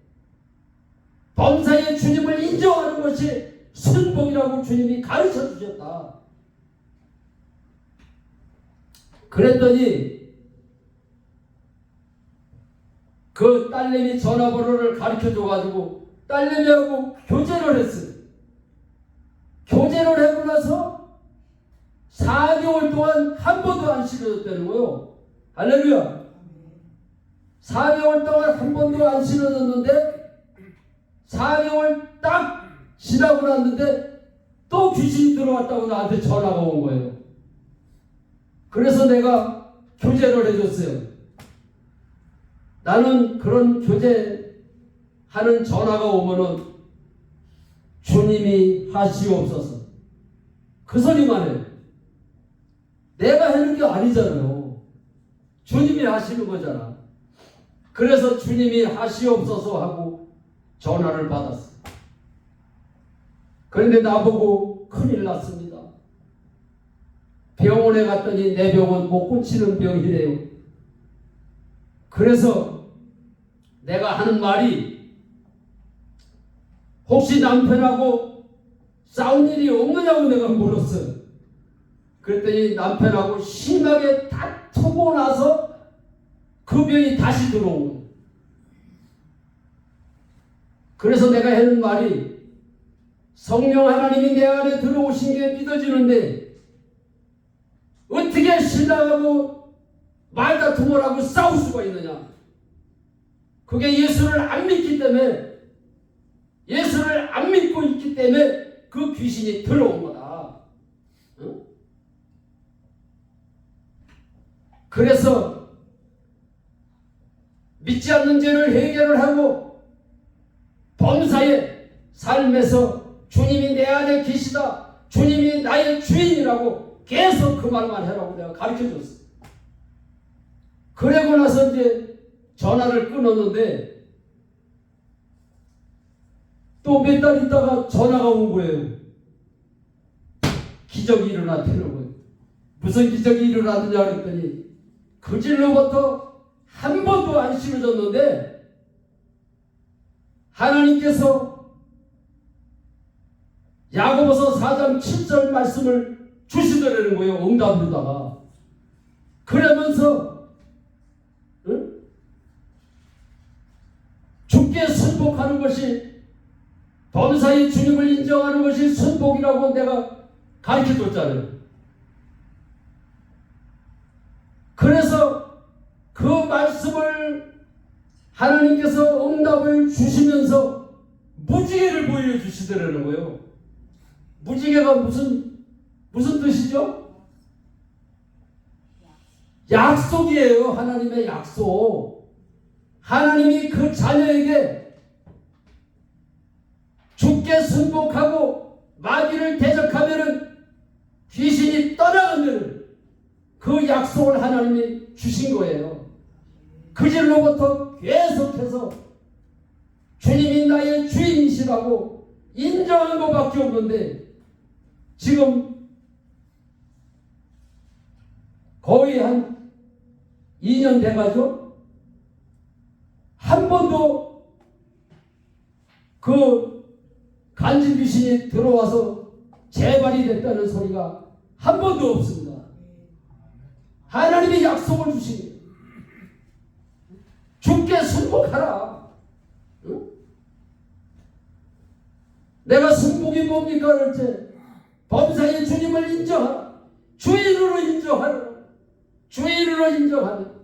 범사의 주님을 인정하는 것이 순복이라고 주님이 가르쳐 주셨다. 그랬더니 그 딸내미 전화번호를 가르쳐 줘가지고 딸내미하고 교제를 했어요. 교제를 하고 나서 4개월 동안 한 번도 안 싫어졌다는 거예요. 할렐루야. 4개월 동안 한 번도 안 싫어졌는데 4개월 딱 지나고 났는데 또 귀신이 들어왔다고 나한테 전화가 온 거예요. 그래서 내가 교제를 해줬어요. 나는 그런 교제하는 전화가 오면은 주님이 하시옵소서 그 소리만 해요. 내가 하는 게 아니잖아요. 주님이 하시는 거잖아. 그래서 주님이 하시옵소서 하고 전화를 받았어요. 그런데 나보고 큰일 났습니다. 병원에 갔더니 내 병은 못 고치는 병이래요. 그래서 내가 하는 말이 혹시 남편하고 싸운 일이 없느냐고 내가 물었어요. 그랬더니 남편하고 심하게 다투고 나서 그 병이 다시 들어온 거예요. 그래서 내가 하는 말이 성령 하나님이 내 안에 들어오신 게 믿어지는데 어떻게 신랑하고 말다툼을 하고 싸울 수가 있느냐. 그게 예수를 안 믿기 때문에 예수를 안 믿고 있기 때문에 그 귀신이 들어온 거다. 응? 그래서 믿지 않는 죄를 해결을 하고 범사의 삶에서 주님이 내 안에 계시다, 주님이 나의 주인이라고 계속 그 말만 해라고 내가 가르쳐줬어. 그러고 나서 이제 전화를 끊었는데 또 몇 달 있다가 전화가 온 거예요. 기적이 일어났다는 거예요. 무슨 기적이 일어났느냐 그랬더니 그 질로부터 한 번도 안 싫어졌는데 하나님께서 야고보서 4장 7절 말씀을 주시더라는 거예요. 응답으로다가. 그러면서 주께 순복하는 것이, 범사의 주님을 인정하는 것이 순복이라고 내가 가르쳐줬잖아요. 그래서 그 말씀을 하나님께서 응답을 주시면서 무지개를 보여주시더라는 거예요. 무지개가 무슨 뜻이죠? 약속이에요. 하나님의 약속. 하나님이 그 자녀에게 주께 순복하고 마귀를 대적하면은 귀신이 떠나가면은 그 약속을 하나님이 주신 거예요. 그 질로부터 계속해서 주님이 나의 주인이시라고 인정한 것밖에 없는데 지금 거의 한 2년 돼가죠. 한 번도 그 간질 귀신이 들어와서 재발이 됐다는 소리가 한 번도 없습니다. 하나님이 약속을 주시니 주께 순복하라. 응? 내가 순복이 뭡니까? 그럴 때 범사의 주님을 인정하라. 주인으로 인정하라. 주인으로 인정하라.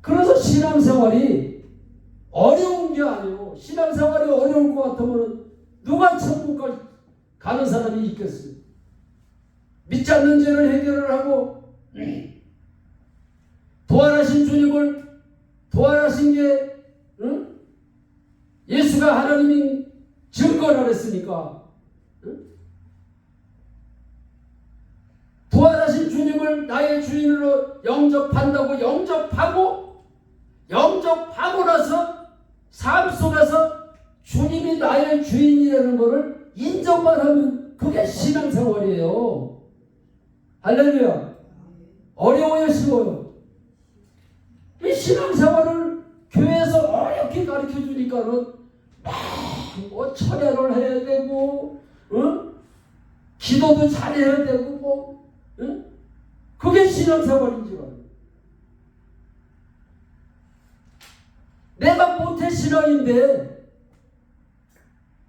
그래서 신앙생활이 어려운 게 아니에요. 신앙생활이 어려울 것 같으면 누가 천국 가는 사람이 있겠어요? 믿지 않는 죄를 해결을 하고 부활하신 주님을, 부활하신 게 예수가 하나님이 증거를 했으니까 부활하신 주님을 나의 주인으로 영접한다고 영접하고 나서 삶 속에서 주님이 나의 주인이라는 것을 인정만 하면 그게 신앙생활이에요. 할렐루야. 어려워요, 쉬워요? 이 신앙생활을 교회에서 어렵게 가르쳐주니까는 뭐 철회를 해야 되고, 기도도 잘해야 되고, 그게 신앙생활인 줄 알아요. 내가 모태 신앙인데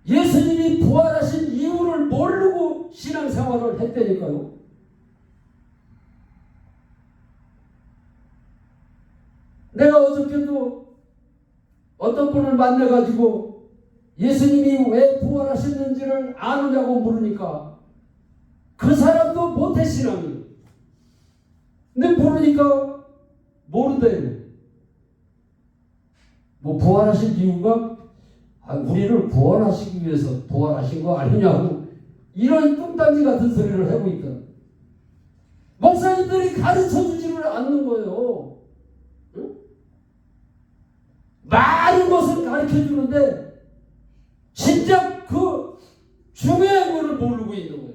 예수님이 부활하신 이유를 모르고 신앙생활을 했다니까요. 내가 어저께도 어떤 분을 만나가지고 예수님이 왜 부활하셨는지를 아느냐고 물으니까 그 사람도 모태 신앙이에요. 근데 모르니까 모른대요. 뭐 부활하신 이유가 우리를 구원하시기 위해서 부활하신 거 아니냐고 이런 뚱딴지 같은 소리를 하고 있다. 목사님들이 가르쳐주지를 않는 거예요. 응? 많은 것을 가르쳐주는데 진짜 그 중요한 것을 모르고 있는 거예요.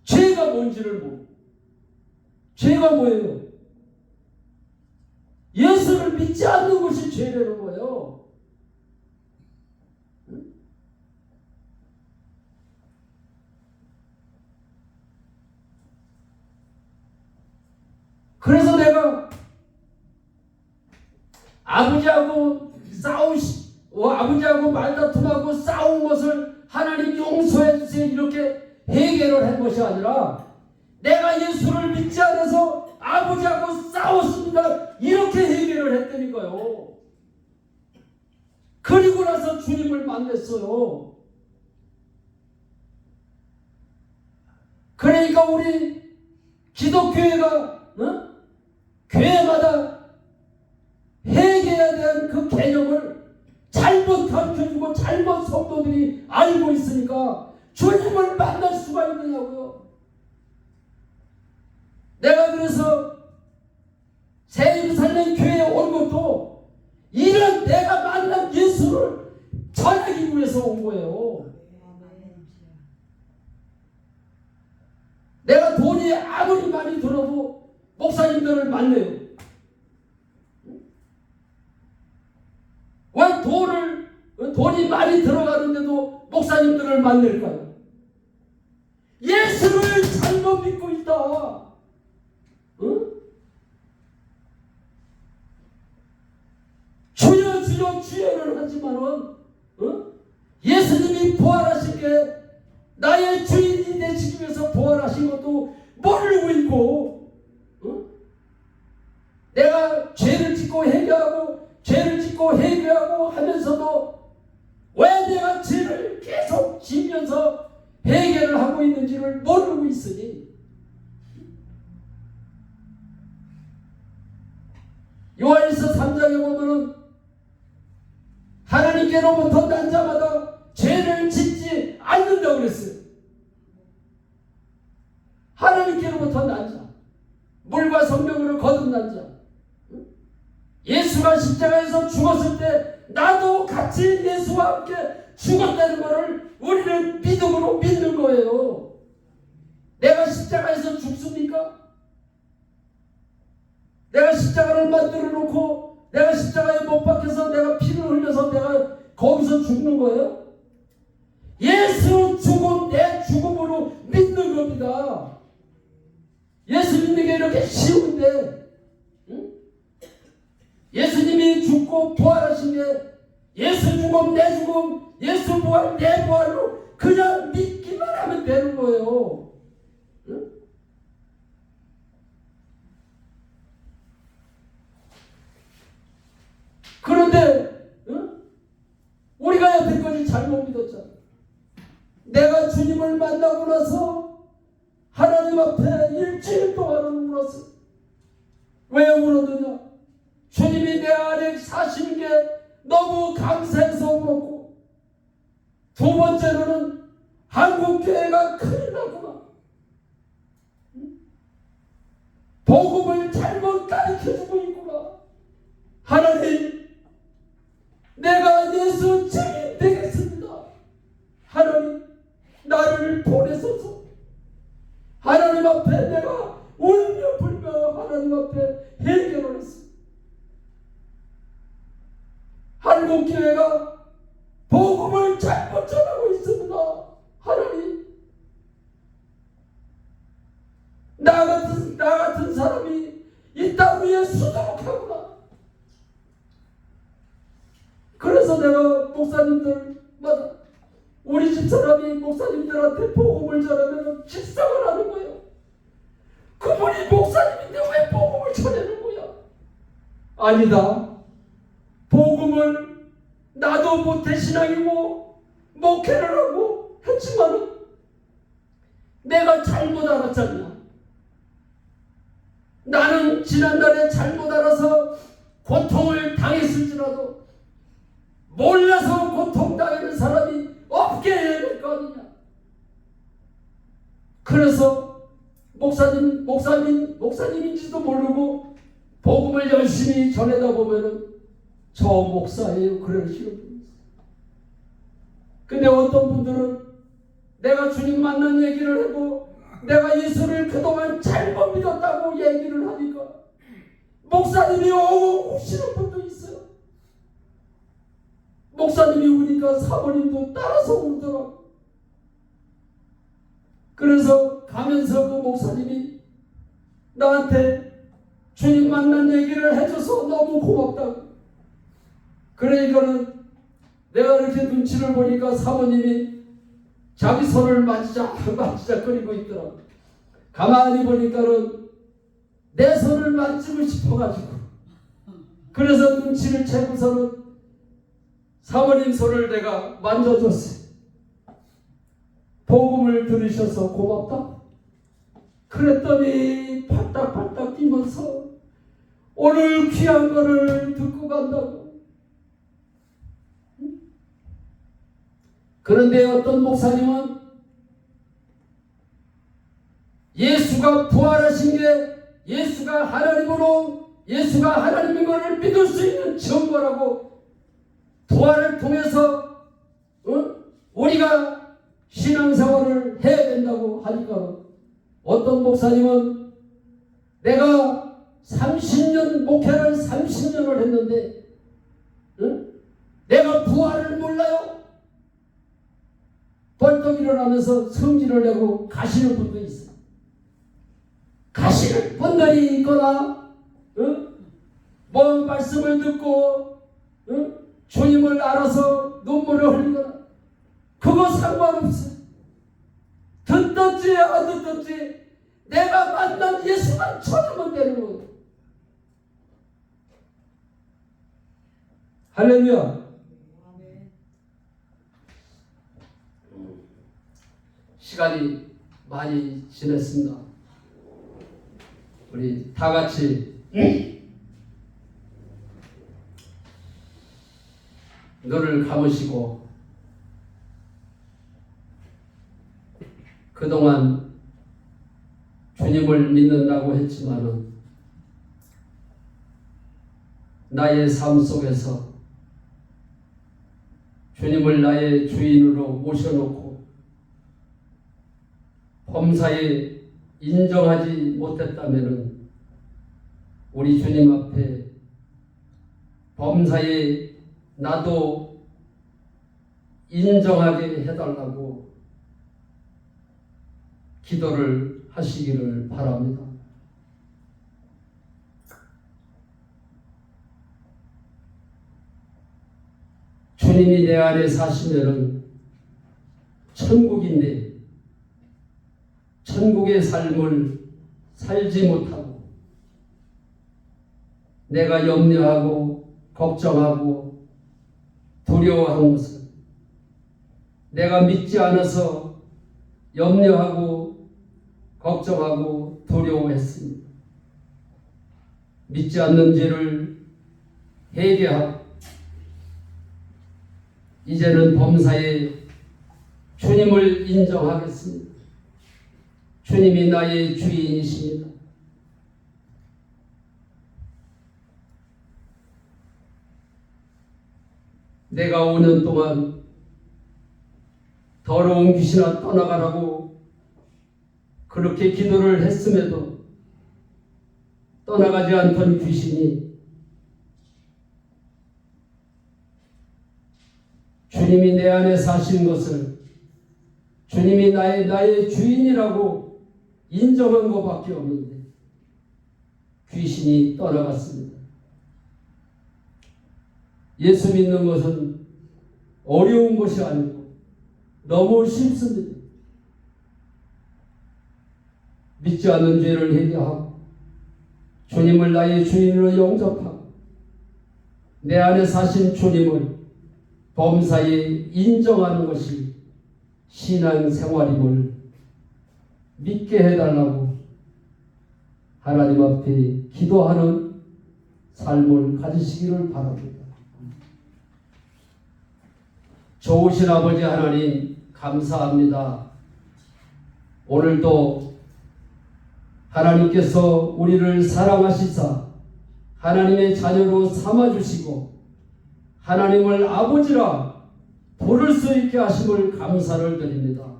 죄가 뭔지를 모르고. 죄가 뭐예요? 예수를 믿지 않는 것이 죄라는 거예요. 그래서 내가 아버지하고 말다툼하고 싸운 것을 하나님 용서해 주세요 이렇게 해결을 한 것이 아니라 내가 예수를 믿지 않아서 아버지하고 싸웠습니다 이렇게 해결을 했다니까요. 그리고 나서 주님을 만났어요. 그러니까 우리 기독교회가 교회마다 회개에 대한 그 개념을 잘못 가르쳐주고 잘못 성도들이 알고 있으니까 주님을 만날 수가 있느냐고요. 내가 그래서 새예루살렘 교회에 온 것도 이런 내가 만난 예수를 전하기 위해서 온 거예요. 내가 돈이 아무리 많이 들어도 목사님들을 만나요. 왜 돈이 많이 들어가는데도 목사님들을 만날까요? 예수를 잘못 믿고 있다. 응? 주여 주여 주여를 하지만은 예수님이 부활하신 게 나의 주인이 되시기 위해서 부활하신 것도 모르고 있고, 내가 죄를 짓고 회개하고 죄를 짓고 회개하고 하면서도 왜 내가 죄를 계속 지면서 회개를 하고 있는지를 모르고 있으니, 요한일서 3장에 보면은 하나님께로부터 난 자마다 죄를 짓지 않는다고 그랬어요. 하나님께로부터 난 자, 물과 성령으로 거듭난 자, 예수가 십자가에서 죽었을 때 나도 같이 예수와 함께 죽었다는 것을 우리는 믿음으로 믿는 거예요. 내가 십자가에서 죽습니까? 내가 십자가를 만들어 놓고 내가 십자가에 못 박혀서 내가 피를 흘려서 내가 거기서 죽는 거예요? 예수 죽음 내 죽음으로 믿는 겁니다. 예수 믿는 게 이렇게 쉬운데, 예수님이 죽고 부활하신 게 예수 죽음 내 죽음, 예수 부활 내 부활로 그냥 믿기만 하면 되는 거예요. 그런데 우리가 여태까지 잘못 믿었잖아. 내가 주님을 만나고 나서 하나님 앞에 일주일 동안은 울었어. 왜 울었느냐? 주님이 내 안에 사시는 게 너무 감사해서 울었고, 두 번째로는 한국교회가 큰일 났구나. 복음을 잘못 가르쳐주고 있구나. 하나님, 내가 예수 증인 되겠습니다. 하나님, 나를 보내소서. 하나님 앞에 내가 울며 불며 하나님 앞에 회개를 했습니다. 한국교회가 복음을 잘못 전하고 있습니다. 하나님, 나 같은 사람이 이 땅 위에 수두룩하구나. 그래서 내가 목사님들마다 우리 집 사람이 목사님들한테 복음을 전하면 질상을 하는 거예요. 그분이 목사님인데 왜 복음을 전하는 거야? 아니다. 복음을 나도 모태신앙이고 목회를 하고 했지만 내가 잘못 알았잖냐. 나는 지난날에 잘못 알아서 고통을 당했을지라도 몰라서 고통당하는 사람이 없게 해야 될 거 아니냐. 그래서 목사님인지도 모르고 복음을 열심히 전하다 보면은 저 목사예요, 그러시는 분이 있어요. 근데 어떤 분들은 내가 주님 만난 얘기를 하고 내가 예수를 그동안 잘못 믿었다고 얘기를 하니까 목사님이 우시는 분도 있어요. 목사님이 우니까 사모님도 따라서 울더라고. 그래서 가면서 그 목사님이 나한테 주님 만난 얘기를 해줘서 너무 고맙다고. 그러니까는 내가 이렇게 눈치를 보니까 사모님이 자기 손을 만지작거리고 있더라고. 가만히 보니까는 내 손을 만지고 싶어가지고, 그래서 눈치를 채고서는 사모님 손을 내가 만져줬어요. 복음을 들으셔서 고맙다. 그랬더니 팔딱팔딱 뛰면서 오늘 귀한 거를 듣고 간다고. 그런데 어떤 목사님은 예수가 부활하신 게 예수가 하나님인 것을 믿을 수 있는 증거라고, 부활을 통해서 우리가 신앙생활을 해야 된다고 하니까, 어떤 목사님은 내가 30년 목회를 30년을 했는데 내가 부활을 몰라요? 벌떡 일어나면서 성질을 내고 가시는 분도 있어. 가시는 분들이 있거나 뭐 말씀을 듣고 주님을 알아서 눈물을 흘리거나, 그거 상관없어. 듣든지 안 듣든지 내가 만난 예수만 찾으면 되는 거예요. 할렐루야. 시간이 많이 지났습니다. 우리 다 같이 눈을 감으시고, 그동안 주님을 믿는다고 했지만은 나의 삶 속에서 주님을 나의 주인으로 모셔놓고 범사에 인정하지 못했다면은 우리 주님 앞에 범사에 나도 인정하게 해달라고 기도를 하시기를 바랍니다. 주님이 내 안에 사시면은 천국인데 천국의 삶을 살지 못하고 내가 염려하고 걱정하고 두려워한 것은 내가 믿지 않아서 염려하고 걱정하고 두려워했습니다. 믿지 않는 죄를 회개하고 이제는 범사에 주님을 인정하겠습니다. 주님이 나의 주인이십니다. 내가 5년 동안 더러운 귀신아 떠나가라고 그렇게 기도를 했음에도 떠나가지 않던 귀신이 주님이 내 안에 사신 것을 주님이 나의 주인이라고 인정한 것밖에 없는데 귀신이 떠나갔습니다. 예수 믿는 것은 어려운 것이 아니고 너무 쉽습니다. 믿지 않는 죄를 회개하고 주님을 나의 주인으로 영접하고 내 안에 사신 주님을 범사에 인정하는 것이 신앙생활임을 믿게 해달라고 하나님 앞에 기도하는 삶을 가지시기를 바랍니다. 좋으신 아버지 하나님 감사합니다. 오늘도 하나님께서 우리를 사랑하시사 하나님의 자녀로 삼아주시고 하나님을 아버지라 부를 수 있게 하심을 감사를 드립니다.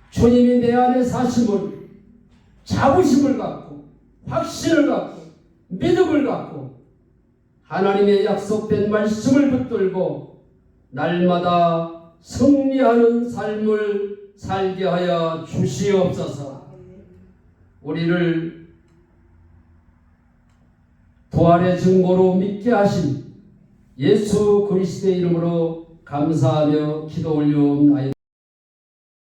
주님이 내 안에 사심을 자부심을 갖고 확신을 갖고 믿음을 갖고 하나님의 약속된 말씀을 붙들고 날마다 승리하는 삶을 살게 하여 주시옵소서. 우리를 부활의 증거로 믿게 하신 예수 그리스도의 이름으로 감사하며 기도 올려옵나이다.